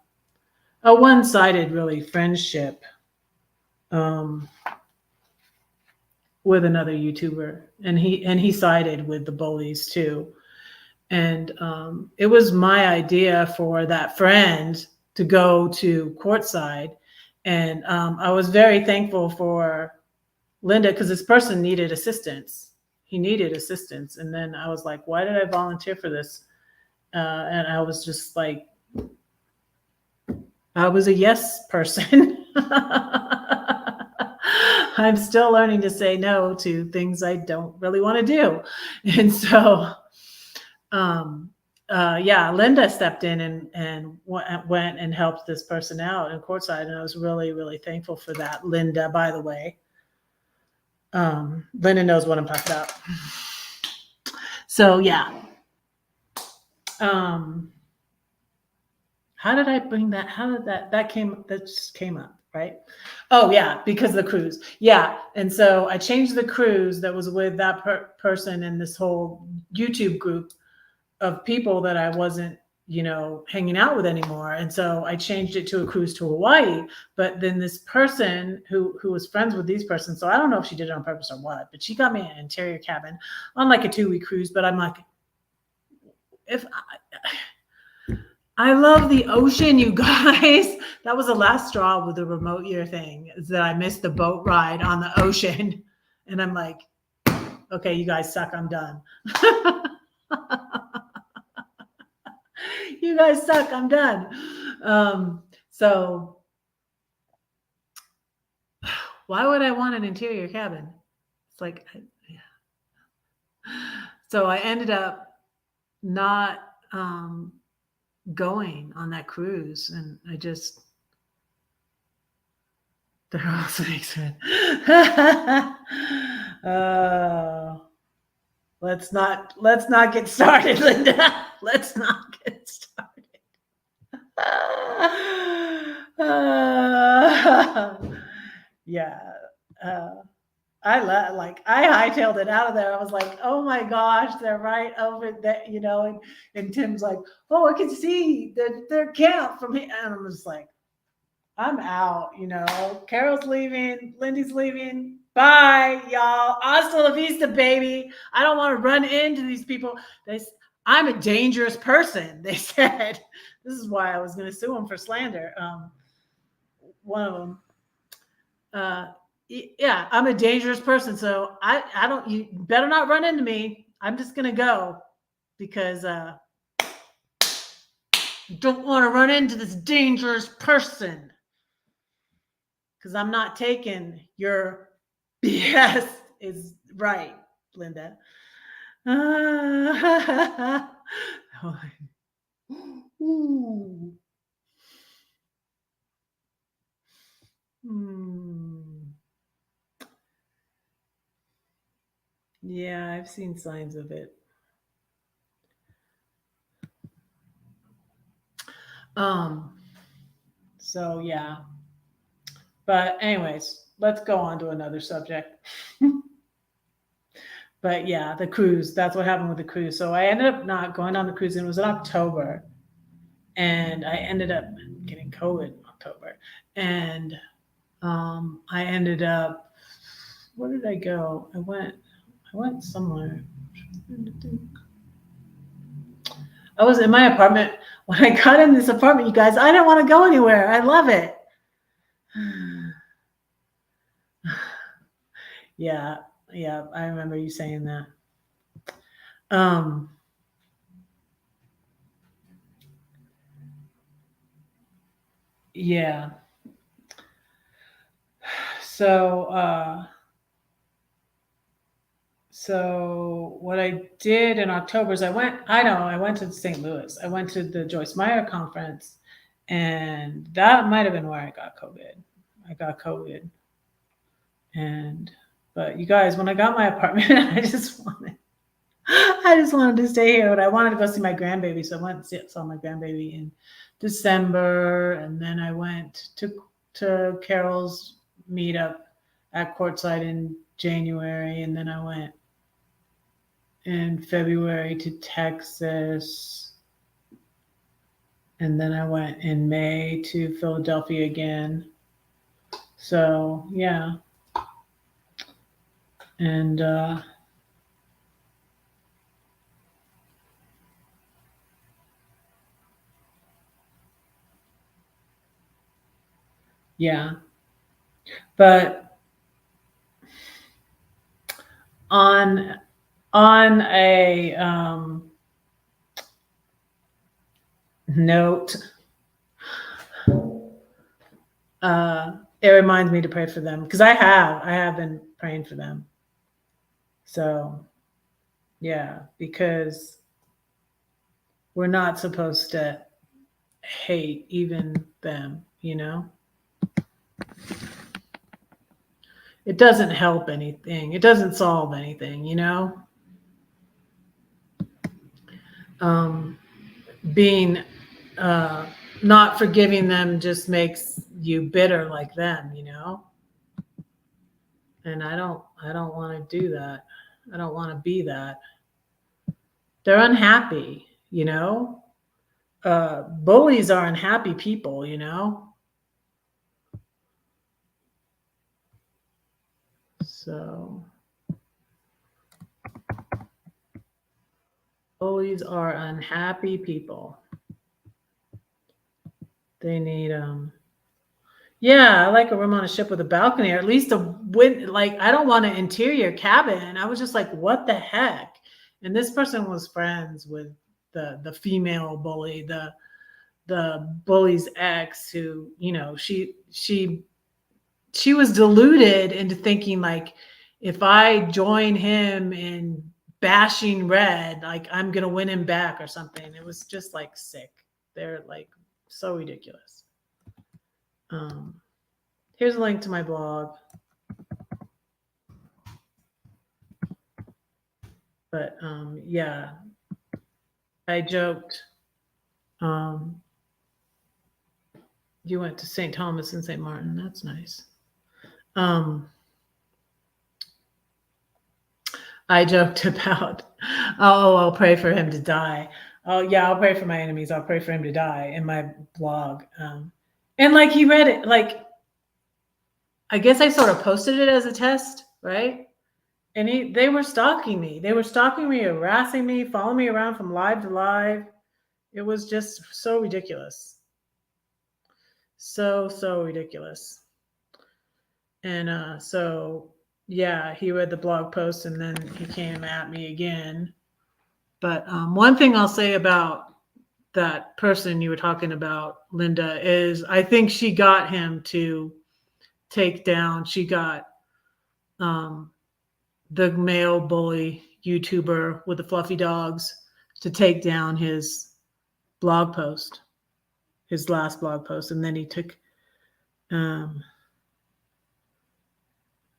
Speaker 1: one-sided really friendship with another YouTuber, and he sided with the bullies too. And it was my idea for that friend to go to courtside, and I was very thankful for Linda because this person needed assistance. He needed assistance, and then I was like, why did I volunteer for this? And I was just like, I was a yes person. I'm still learning to say no to things I don't really want to do. And so, yeah, Linda stepped in and went and helped this person out in courtside. And I was really, really thankful for that. Linda, by the way. Linda knows what I'm talking about. So, yeah. How did I bring that? How did that just came up, right? Oh yeah, because the cruise. Yeah. And so I changed the cruise that was with that person and this whole YouTube group of people that I wasn't, hanging out with anymore. And so I changed it to a cruise to Hawaii. But then this person who was friends with these persons, so I don't know if she did it on purpose or what, but she got me an interior cabin on like a 2-week cruise. But I'm like, I love the ocean, you guys. That was the last straw with the remote year thing, is that I missed the boat ride on the ocean. And I'm like, okay, you guys suck. I'm done. You guys suck. I'm done. So why would I want an interior cabin? It's like, yeah. So I ended up not going on that cruise, and I just they're also expensive. Let's not get started, Linda. Let's not get started. Yeah. I hightailed it out of there. I was like, oh my gosh, they're right over there, and Tim's like, oh, I can see their camp from here. And I'm just like, I'm out, Carol's leaving, Lindy's leaving. Bye, y'all. Hasta la vista, baby. I don't want to run into these people. I'm a dangerous person, they said. This is why I was going to sue them for slander. One of them. Yeah, I'm a dangerous person. So you better not run into me. I'm just going to go because I don't want to run into this dangerous person. Because I'm not taking your BS is right, Linda. Ooh. Yeah, I've seen signs of it. So yeah. But anyways, let's go on to another subject. But yeah, the cruise, that's what happened with the cruise. So I ended up not going on the cruise, and it was in October. And I ended up getting COVID in October. And I ended up, where did I go? I went somewhere. I was in my apartment. When I got in this apartment, you guys, I didn't want to go anywhere. I love it. Yeah, yeah, I remember you saying that. Um, yeah. So, so what I did in October is I went to St. Louis. I went to the Joyce Meyer conference, and that might have been where I got COVID. I got COVID. And, but you guys, when I got my apartment, I just wanted to stay here, but I wanted to go see my grandbaby. So I went and saw my grandbaby in December. And then I went to Carol's meetup at Courtside in January. And then I went in February to Texas. And then I went in May to Philadelphia again. So yeah. And yeah. But on a note, it reminds me to pray for them because I have been praying for them. So yeah, because we're not supposed to hate even them, you know. It doesn't help anything. It doesn't solve anything, you know. Um, being not forgiving them just makes you bitter like them, you know. And I don't want to do that. I don't want to be that. They're unhappy, you know. Bullies are unhappy people, you know. So bullies are unhappy people. They need yeah, I like a room on a ship with a balcony, or at least a win. Like, I don't want an interior cabin. I was just like, what the heck? And this person was friends with the female bully, the bully's ex, who, you know, she was deluded into thinking like, if I join him in bashing Red, like I'm gonna win him back or something. It was just like sick. They're like so ridiculous. Um, Here's a link to my blog. But yeah, I joked. Um, you went to St. Thomas and St. Martin. That's nice. Um, I joked about, oh, I'll pray for him to die. Oh, yeah, I'll pray for my enemies. I'll pray for him to die in my blog. And like he read it, like, I guess I sort of posted it as a test, right? And they were stalking me. They were stalking me, harassing me, following me around from live to live. It was just so ridiculous. So ridiculous. And so, yeah, he read the blog post and then he came at me again. But one thing I'll say about that person you were talking about, Linda, is I think she got him to take down, she got the male bully YouTuber with the fluffy dogs to take down his blog post, his last blog post. And then he took,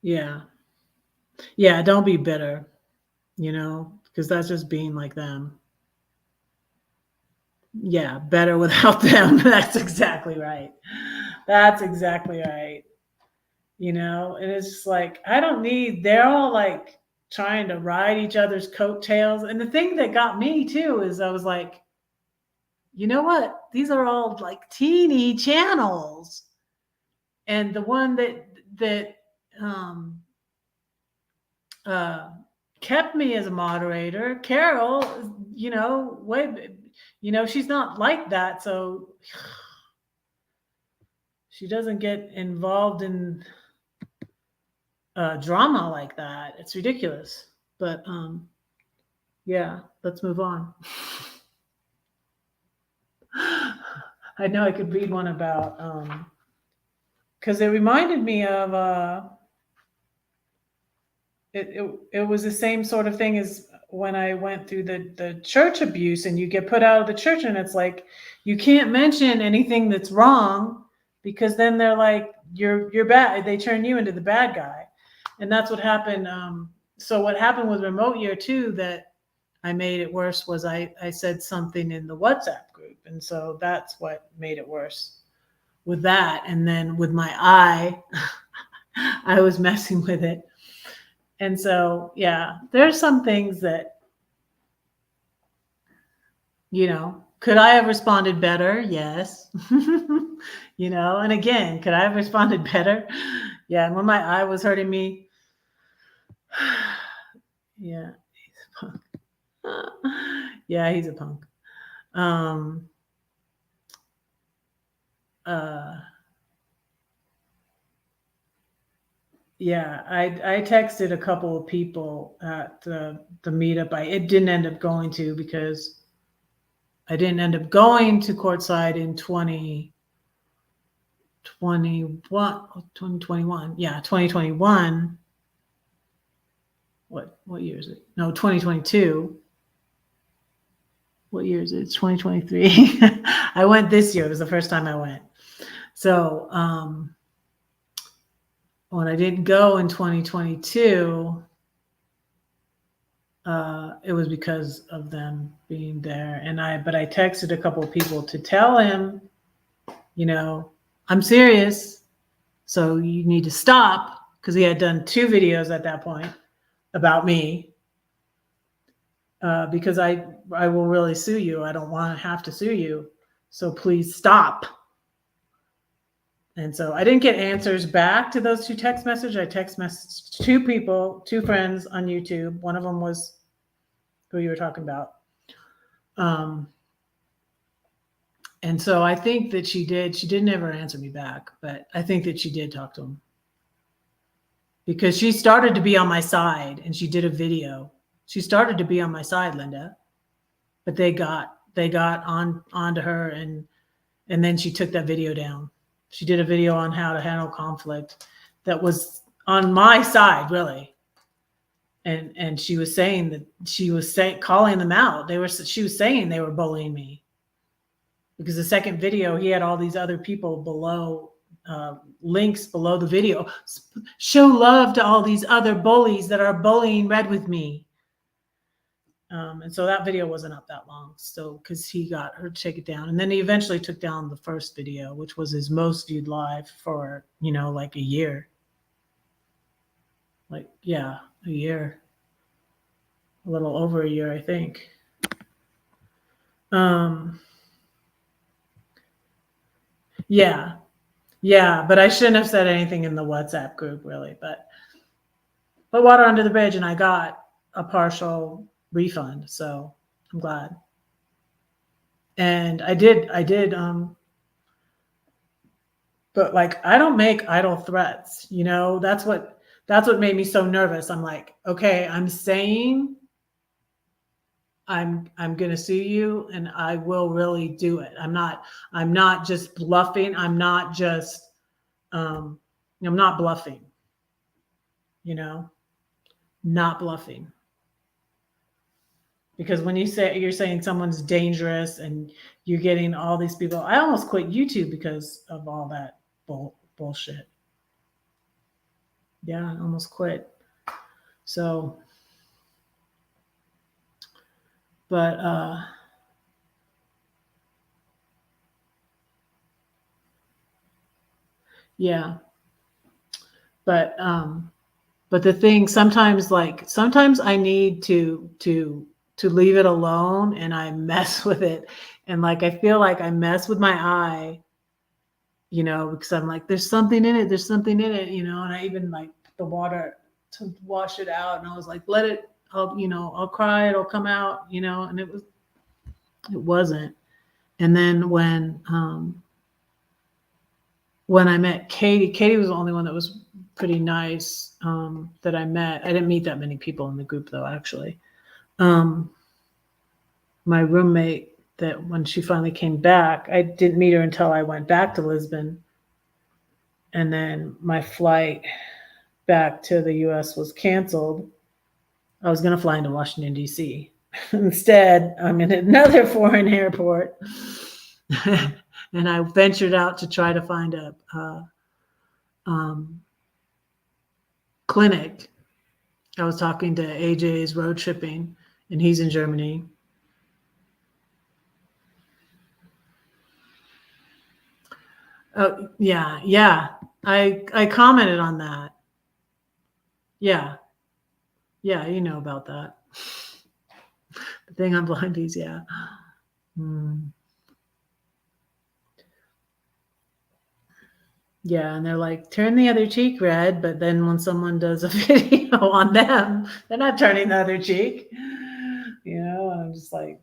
Speaker 1: yeah. Yeah, don't be bitter, you know, because that's just being like them. Yeah, better without them. That's exactly right. That's exactly right. You know, and it's just like, I don't need, they're all like trying to ride each other's coattails. And the thing that got me too is I was like, you know what? These are all like teeny channels. And the one that um uh kept me as a moderator, Carol, you know, she's not like that, so she doesn't get involved in drama like that. It's ridiculous. But yeah, let's move on. I know I could read one about because it reminded me of it was the same sort of thing as when I went through the church abuse, and you get put out of the church, and it's like you can't mention anything that's wrong because then they're like you're bad. They turn you into the bad guy, and that's what happened. So what happened with remote year too that I made it worse was I said something in the WhatsApp group, and so that's what made it worse with that. And then with my eye, I was messing with it. And so, yeah, there's some things that, could I have responded better? Yes. And again, could I have responded better? Yeah. And when my eye was hurting me, yeah, he's a punk. Yeah, he's a punk. Yeah, I texted a couple of people at the meetup. It didn't end up going to because I didn't end up going to Courtside in 2021. Yeah, 2021. What year is it? No, 2022. What year is it? It's 2023. I went this year. It was the first time I went. So when I didn't go in 2022, it was because of them being there. But I texted a couple of people to tell him, I'm serious. So you need to stop, because he had done 2 videos at that point about me. Because I will really sue you. I don't want to have to sue you. So please stop. And so I didn't get answers back to those 2 text messages. I text messaged 2 people, 2 friends on YouTube. One of them was who you were talking about. And so I think that she did never answer me back, but I think that she did talk to him. Because she started to be on my side and she did a video. She started to be on my side, Linda. But they got onto her, and then she took that video down. She did a video on how to handle conflict that was on my side, really. And she was saying that calling them out. She was saying they were bullying me. Because the second video, he had all these other people below, links below the video. Show love to all these other bullies that are bullying Red with me. And so that video wasn't up that long, so because he got her to take it down. And then he eventually took down the first video, which was his most viewed live for, like a year. Like, yeah, a year. A little over a year, I think. Yeah. Yeah, but I shouldn't have said anything in the WhatsApp group, really. But water under the bridge, and I got a partial refund, so I'm glad. And I did but like, I don't make idle threats, that's what made me so nervous. I'm like, okay, I'm saying I'm going to sue you, and I will really do it. I'm not just bluffing. I'm not just I'm not bluffing, not bluffing. Because when you're saying someone's dangerous and you're getting all these people, I almost quit YouTube because of all that bullshit. Yeah, I almost quit. So, but yeah. But the thing sometimes I need to leave it alone, and I mess with it. And like, I feel like I mess with my eye, because I'm like, there's something in it, and I even like put the water to wash it out. And I was like, let it, I'll cry, it'll come out, and it wasn't. And then when I met Katie was the only one that was pretty nice that I met. I didn't meet that many people in the group though, actually. My roommate, that when she finally came back, I didn't meet her until I went back to Lisbon. And then my flight back to the US was canceled. I was going to fly into Washington, D.C. Instead, I'm in another foreign airport. And I ventured out to try to find a clinic. I was talking to AJ's road tripping, and he's in Germany. Oh, yeah. I commented on that. Yeah, you know about that. The thing on Blind Bees, yeah. Yeah, and they're like, turn the other cheek red, but then when someone does a video on them, they're not turning the other cheek. You know, and I'm just like,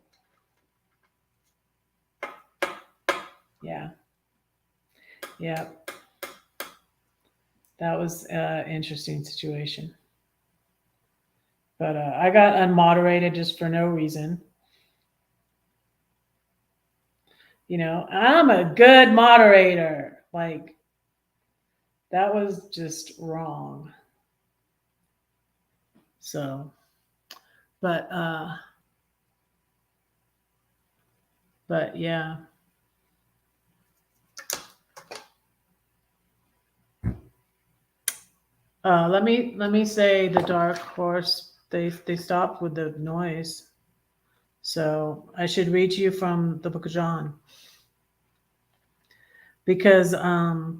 Speaker 1: yeah. That was an interesting situation. But I got unmoderated just for no reason. You know, I'm a good moderator. Like, that was just wrong. So, but yeah. Let me say the Dark Horse. They stopped with the noise. So I should read to you from the Book of John, because I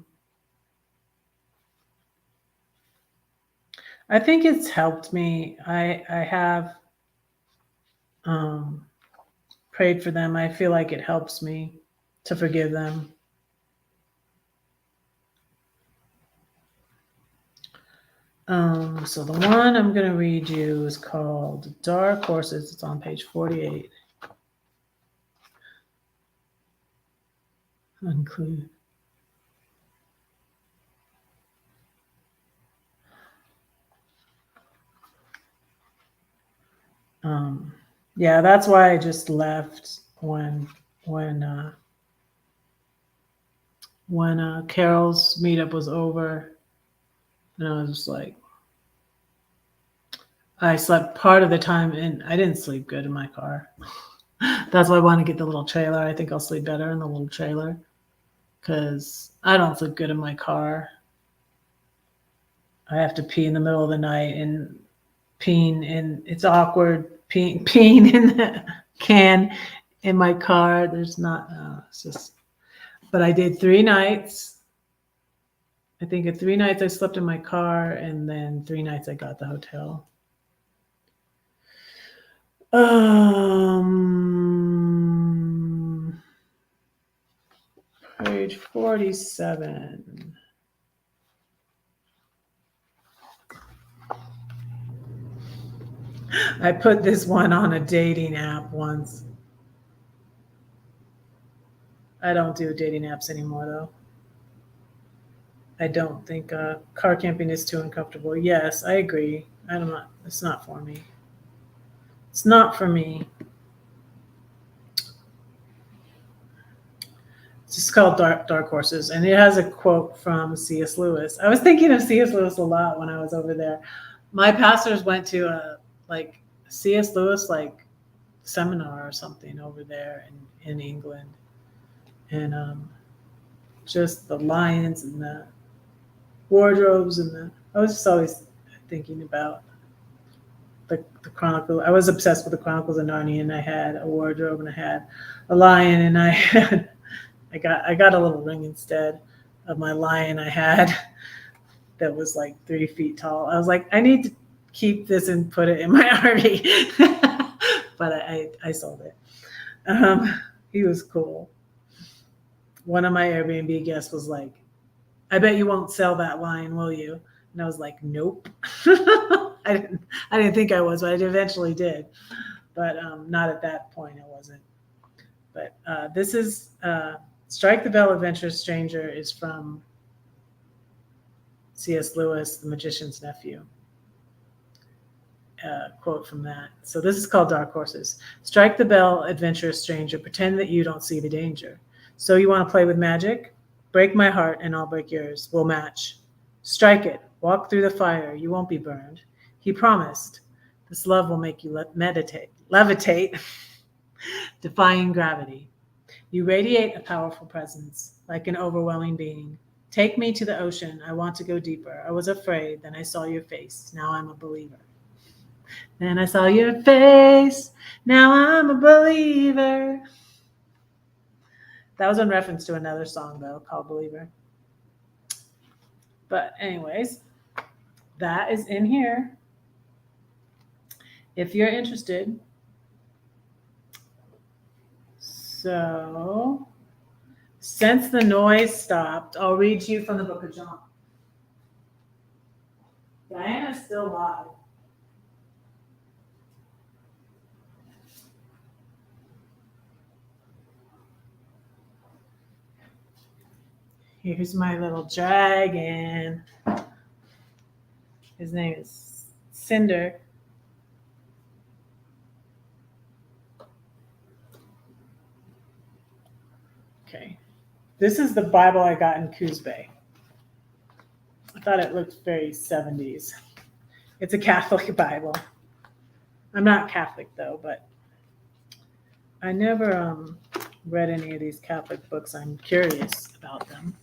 Speaker 1: think it's helped me. I have prayed for them. I feel like it helps me to forgive them. So the one I'm going to read you is called Dark Horses. It's on page 48. Include. Yeah, that's why I just left when Carol's meetup was over, and I was just like, I slept part of the time, and I didn't sleep good in my car. That's why I want to get the little trailer. I think I'll sleep better in the little trailer, because I don't sleep good in my car. I have to pee in the middle of the night, and peeing, and it's awkward peeing in the can in my car. There's not, it's just, but I did 3 nights. I think at 3 nights I slept in my car, and then 3 nights I got the hotel. Page 47. I put this one on a dating app once. I don't do dating apps anymore, though. I don't think car camping is too uncomfortable. Yes, I agree. It's not for me. It's not for me. It's just called Dark Horses, and it has a quote from C.S. Lewis. I was thinking of C.S. Lewis a lot when I was over there. My pastors went to a C.S. Lewis seminar or something over there in England, and just the lions and the wardrobes I was just always thinking about the Chronicles. I was obsessed with the Chronicles of Narnia, and I had a wardrobe, and I had a lion, and I got a little ring instead of my lion I had that was like 3 feet tall. I was like, I need to keep this and put it in my RV. But I sold it. He was cool. One of my Airbnb guests was like, I bet you won't sell that lion, will you? And I was like, nope. I didn't think I was, but I eventually did. But not at that point, I wasn't. But this is Strike the Bell, Adventurous Stranger is from C.S. Lewis, The Magician's Nephew. Quote from that. So this is called Dark Horses. Strike the bell, adventurous stranger. Pretend that you don't see the danger. So you want to play with magic? Break my heart and I'll break yours. We'll match. Strike it. Walk through the fire. You won't be burned. He promised. This love will make you levitate, defying gravity. You radiate a powerful presence, like an overwhelming being. Take me to the ocean. I want to go deeper. I was afraid. Then I saw your face. Now I'm a believer. Then I saw your face. Now I'm a believer. That was in reference to another song, though, called Believer. But anyways, that is in here. If you're interested. So, since the noise stopped, I'll read you from the Book of John. Diana's still live. Here's my little dragon. His name is Cinder. Okay. This is the Bible I got in Coos Bay. I thought it looked very 70s. It's a Catholic Bible. I'm not Catholic, though, but I never read any of these Catholic books. I'm curious about them.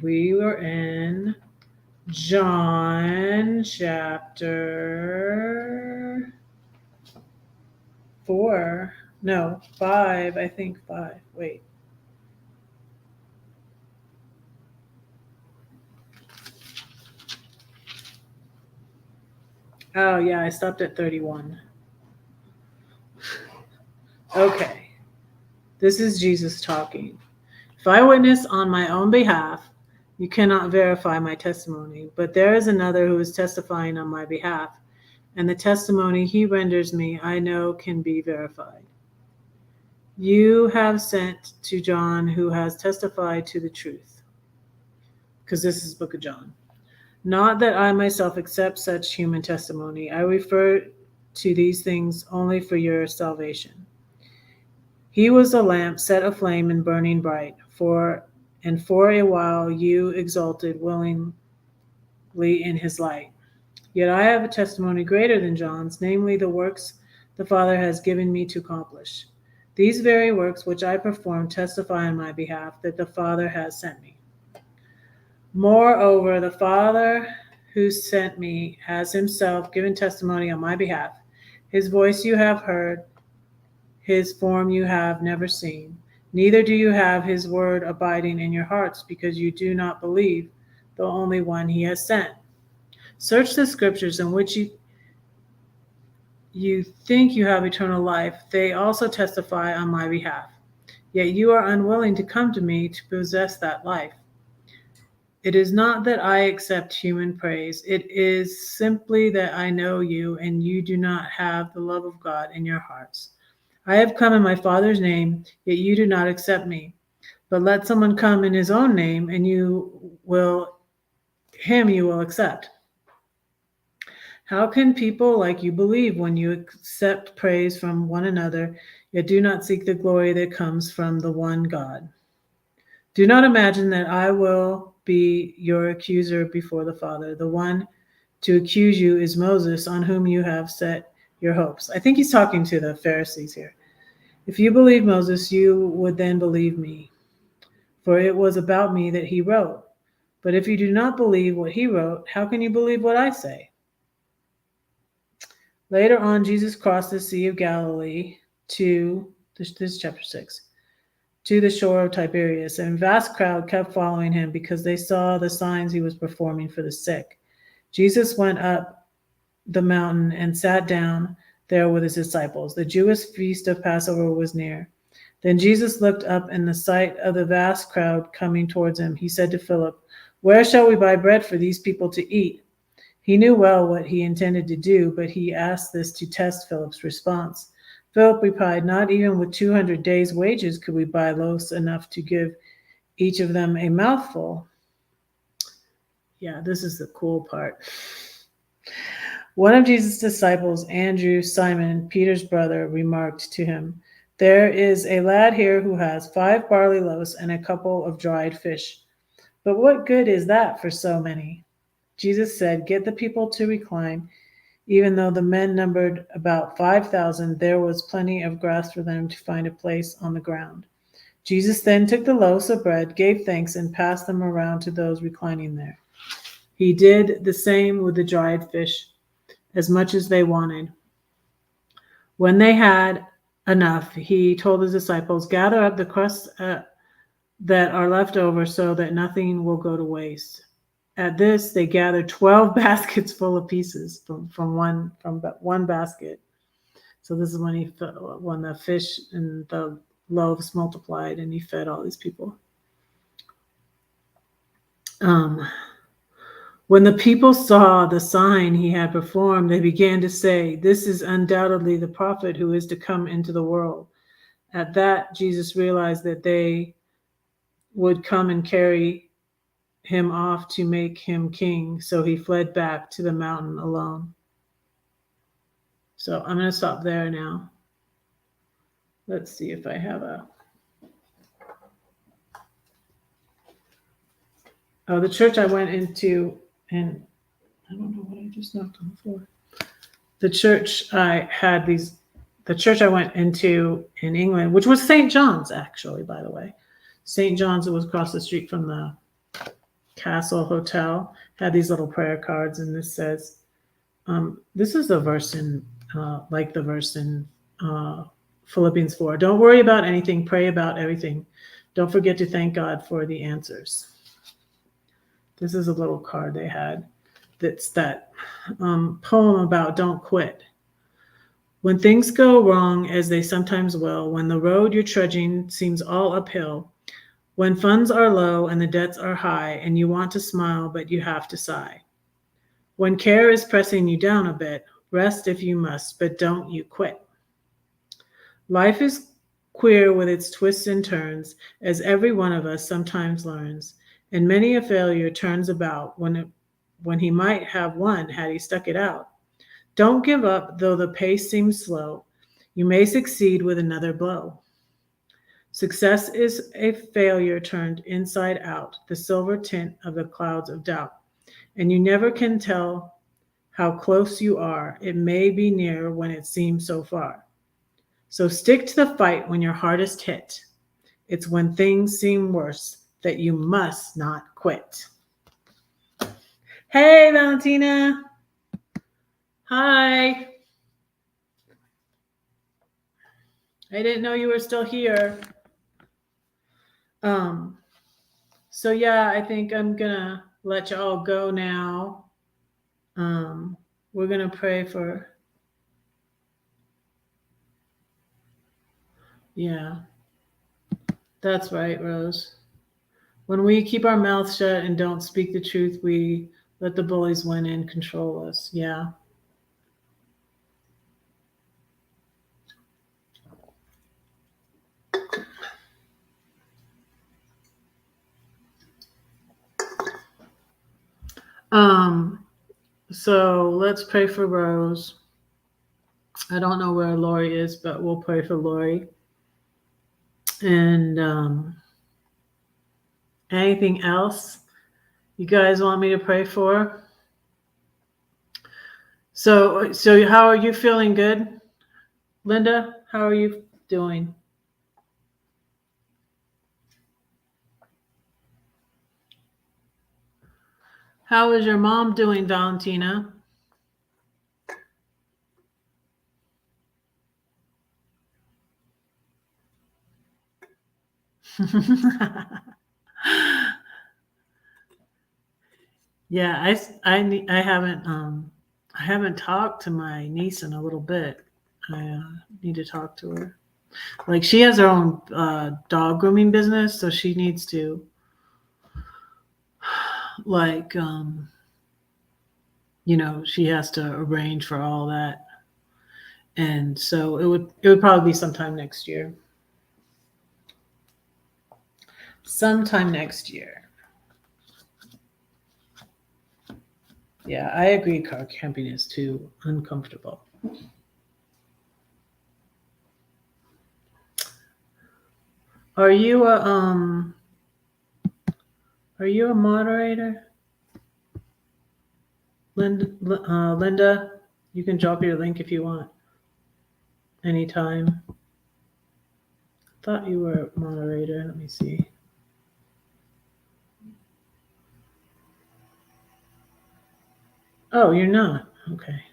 Speaker 1: We were in John chapter 5, I think 5. Wait. Oh, yeah, I stopped at 31. Okay. This is Jesus talking. If I witness on my own behalf, you cannot verify my testimony, but there is another who is testifying on my behalf, and the testimony he renders me, I know, can be verified. You have sent to John, who has testified to the truth. Because this is Book of John. Not that I myself accept such human testimony. I refer to these things only for your salvation. He was a lamp set aflame and burning bright, for a while you exulted willingly in his light. Yet I have a testimony greater than John's, namely the works the Father has given me to accomplish. These very works which I perform testify on my behalf that the Father has sent me. Moreover, the Father who sent me has himself given testimony on my behalf. His voice you have heard, his form you have never seen. Neither do you have his word abiding in your hearts, because you do not believe the only one he has sent. Search the scriptures in which you think you have eternal life. They also testify on my behalf. Yet you are unwilling to come to me to possess that life. It is not that I accept human praise. It is simply that I know you, and you do not have the love of God in your hearts. I have come in my Father's name, yet you do not accept me. But let someone come in his own name, and you will accept. How can people like you believe when you accept praise from one another, yet do not seek the glory that comes from the one God? Do not imagine that I will be your accuser before the Father. The one to accuse you is Moses, on whom you have set your hopes. I think he's talking to the Pharisees here. If you believe Moses, you would then believe me, for it was about me that he wrote. But if you do not believe what he wrote, how can you believe what I say? Later on, Jesus crossed the Sea of Galilee this is chapter 6, to the shore of Tiberias, and a vast crowd kept following him because they saw the signs he was performing for the sick. Jesus went up the mountain and sat down there with his disciples. The Jewish feast of Passover was near. Then Jesus looked up in the sight of the vast crowd coming towards him. He said to Philip, "Where shall we buy bread for these people to eat?" He knew well what he intended to do, but he asked this to test Philip's response. Philip replied, "Not even with 200 days' wages could we buy loaves enough to give each of them a mouthful. Yeah, this is the cool part. One of Jesus' disciples, Andrew, Simon, Peter's brother, remarked to him, "There is a lad here who has 5 barley loaves and a couple of dried fish. But what good is that for so many?" Jesus said, "Get the people to recline." Even though the men numbered about 5,000, there was plenty of grass for them to find a place on the ground. Jesus then took the loaves of bread, gave thanks, and passed them around to those reclining there. He did the same with the dried fish, as much as they wanted. When they had enough, he told his disciples, "Gather up the crusts that are left over so that nothing will go to waste." At this, they gathered 12 baskets full of pieces from one basket. So this is when the fish and the loaves multiplied, and he fed all these people. When the people saw the sign he had performed, they began to say, "This is undoubtedly the prophet who is to come into the world." At that, Jesus realized that they would come and carry him off to make him king, so he fled back to the mountain alone. So I'm going to stop there now. Let's see if I have the church I went into, and I don't know what I just knocked on the floor. The church I went into in England, which was St. John's, actually, by the way. St. John's, it was across the street from the Castle Hotel, had these little prayer cards, and this says, this is the verse in, like the verse in Philippians 4. "Don't worry about anything, pray about everything. Don't forget to thank God for the answers." This is a little card they had. That's that poem about don't quit. "When things go wrong, as they sometimes will, when the road you're trudging seems all uphill, when funds are low and the debts are high, and you want to smile, but you have to sigh. When care is pressing you down a bit, rest if you must, but don't you quit. Life is queer with its twists and turns, as every one of us sometimes learns, and many a failure turns about when he might have won had he stuck it out. Don't give up, though the pace seems slow. You may succeed with another blow. Success is a failure turned inside out, the silver tint of the clouds of doubt. And you never can tell how close you are. It may be near when it seems so far. So stick to the fight when you're hardest hit. It's when things seem worse that you must not quit." Hey, Valentina. Hi. I didn't know you were still here. So yeah, I think I'm gonna let you all go now. We're gonna pray for, yeah, that's right, Rose. When we keep our mouths shut and don't speak the truth, we let the bullies win and control us. Yeah. So let's pray for Rose. I don't know where Lori is, but we'll pray for Lori. And anything else you guys want me to pray for? So how are you feeling? Good? Linda, how are you doing? How is your mom doing, Valentina? Yeah, I haven't talked to my niece in a little bit. I need to talk to her. Like, she has her own dog grooming business, so she needs to, like, she has to arrange for all that, and so it would probably be sometime next year. sometime next year. Yeah, I agree. Car camping is too uncomfortable. Are you a moderator? Linda, you can drop your link if you want. Anytime. Thought you were a moderator. Let me see. Oh, you're not. Okay.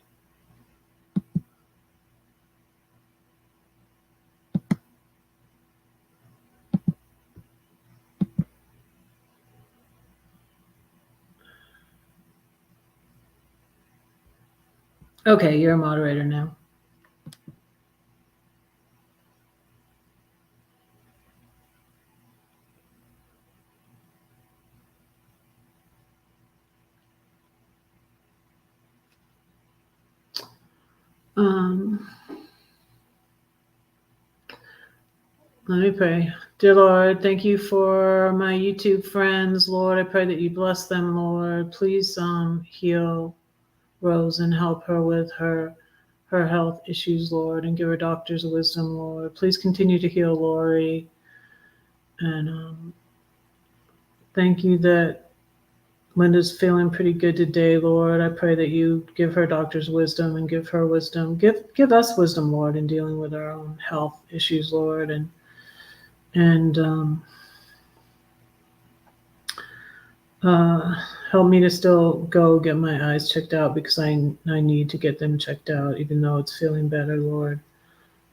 Speaker 1: Okay, you're a moderator now. Let me pray. Dear Lord, thank you for my YouTube friends. Lord, I pray that you bless them, Lord. Please heal Rose and help her with her health issues, Lord, and give her doctor's wisdom, Lord. Please continue to heal Lori. And thank you that Linda's feeling pretty good today, Lord. I pray that you give her doctor's wisdom and give her wisdom. Give us wisdom, Lord, in dealing with our own health issues, Lord, and help me to still go get my eyes checked out because I need to get them checked out, even though it's feeling better, Lord.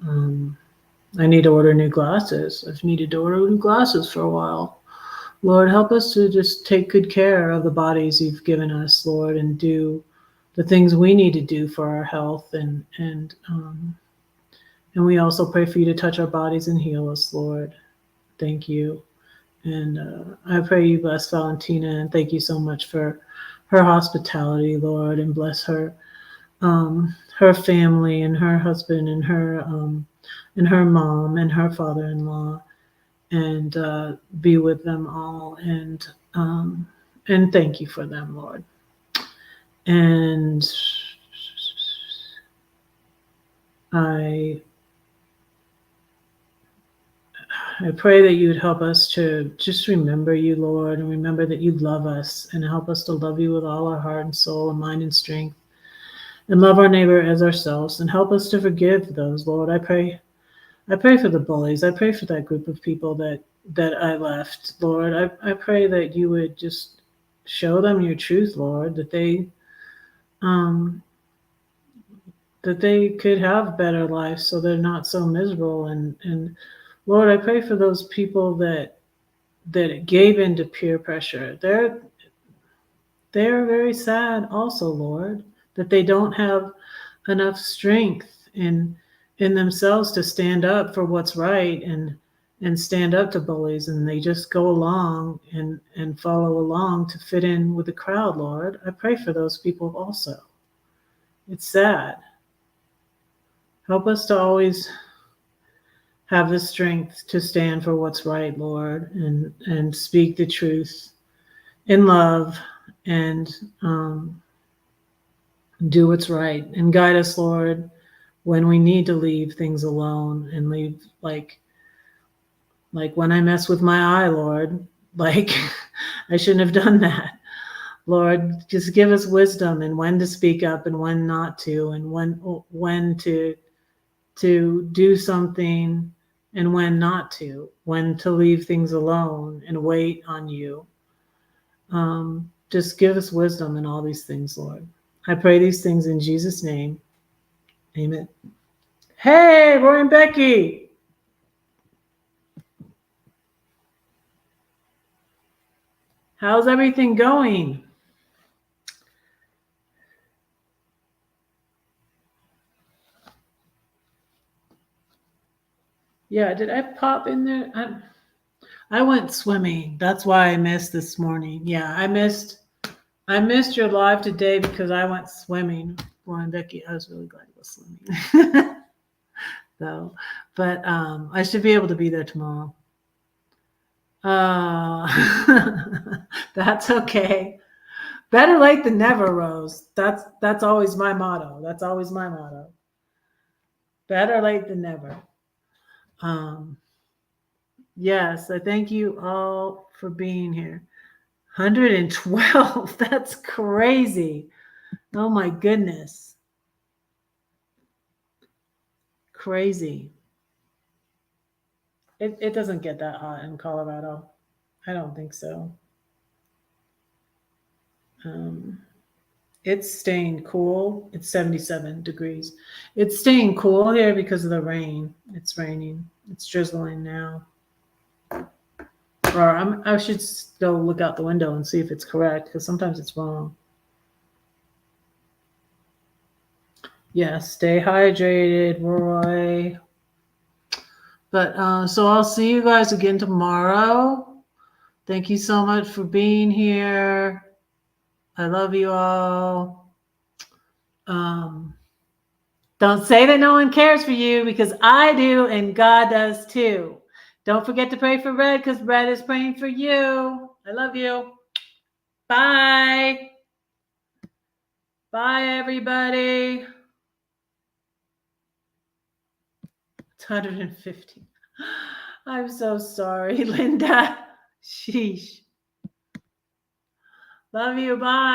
Speaker 1: I need to order new glasses. I've needed to order new glasses for a while. Lord, help us to just take good care of the bodies you've given us, Lord, and do the things we need to do for our health. And we also pray for you to touch our bodies and heal us, Lord. Thank you. And I pray you bless Valentina, and thank you so much for her hospitality, Lord, and bless her, her family and her husband and her mom and her father-in-law, and be with them all, and thank you for them, Lord. And I pray that you would help us to just remember you, Lord, and remember that you love us, and help us to love you with all our heart and soul and mind and strength, and love our neighbor as ourselves, and help us to forgive those, Lord. I pray for the bullies. I pray for that group of people that I left, Lord. I pray that you would just show them your truth, Lord, that they could have better lives so they're not so miserable. And Lord, I pray for those people that gave into peer pressure. They're very sad also, Lord, that they don't have enough strength in themselves to stand up for what's right and stand up to bullies, and they just go along and follow along to fit in with the crowd, Lord. I pray for those people also. It's sad. Help us to always have the strength to stand for what's right, Lord, and speak the truth in love, and do what's right, and guide us, Lord, when we need to leave things alone, and leave, like when I mess with my eye, Lord, like I shouldn't have done that. Lord, just give us wisdom and when to speak up and when not to, and when to do something and when not to, when to leave things alone and wait on you. Just give us wisdom in all these things, Lord. I pray these things in Jesus' name. Amen. Hey, Roy and Becky. How's everything going? Yeah, did I pop in there? I went swimming. That's why I missed this morning. Yeah, I missed your live today because I went swimming. Roy and Becky, I was really glad you were swimming. So, but I should be able to be there tomorrow. That's okay. Better late than never, Rose. That's always my motto. That's always my motto. Better late than never. Um, yes, I thank you all for being here. 112. That's crazy. Oh my goodness. Crazy. It doesn't get that hot in Colorado. I don't think so. Um, it's staying cool. It's 77 degrees. It's staying cool here because of the rain. It's raining. It's drizzling now. Or I should go look out the window and see if it's correct because sometimes it's wrong. Yeah, stay hydrated, Roy. But so I'll see you guys again tomorrow. Thank you so much for being here. I love you all. Don't say that no one cares for you because I do and God does too. Don't forget to pray for Red because Red is praying for you. I love you. Bye. Bye, everybody. It's 150. I'm so sorry, Linda. Sheesh. Love you. Bye.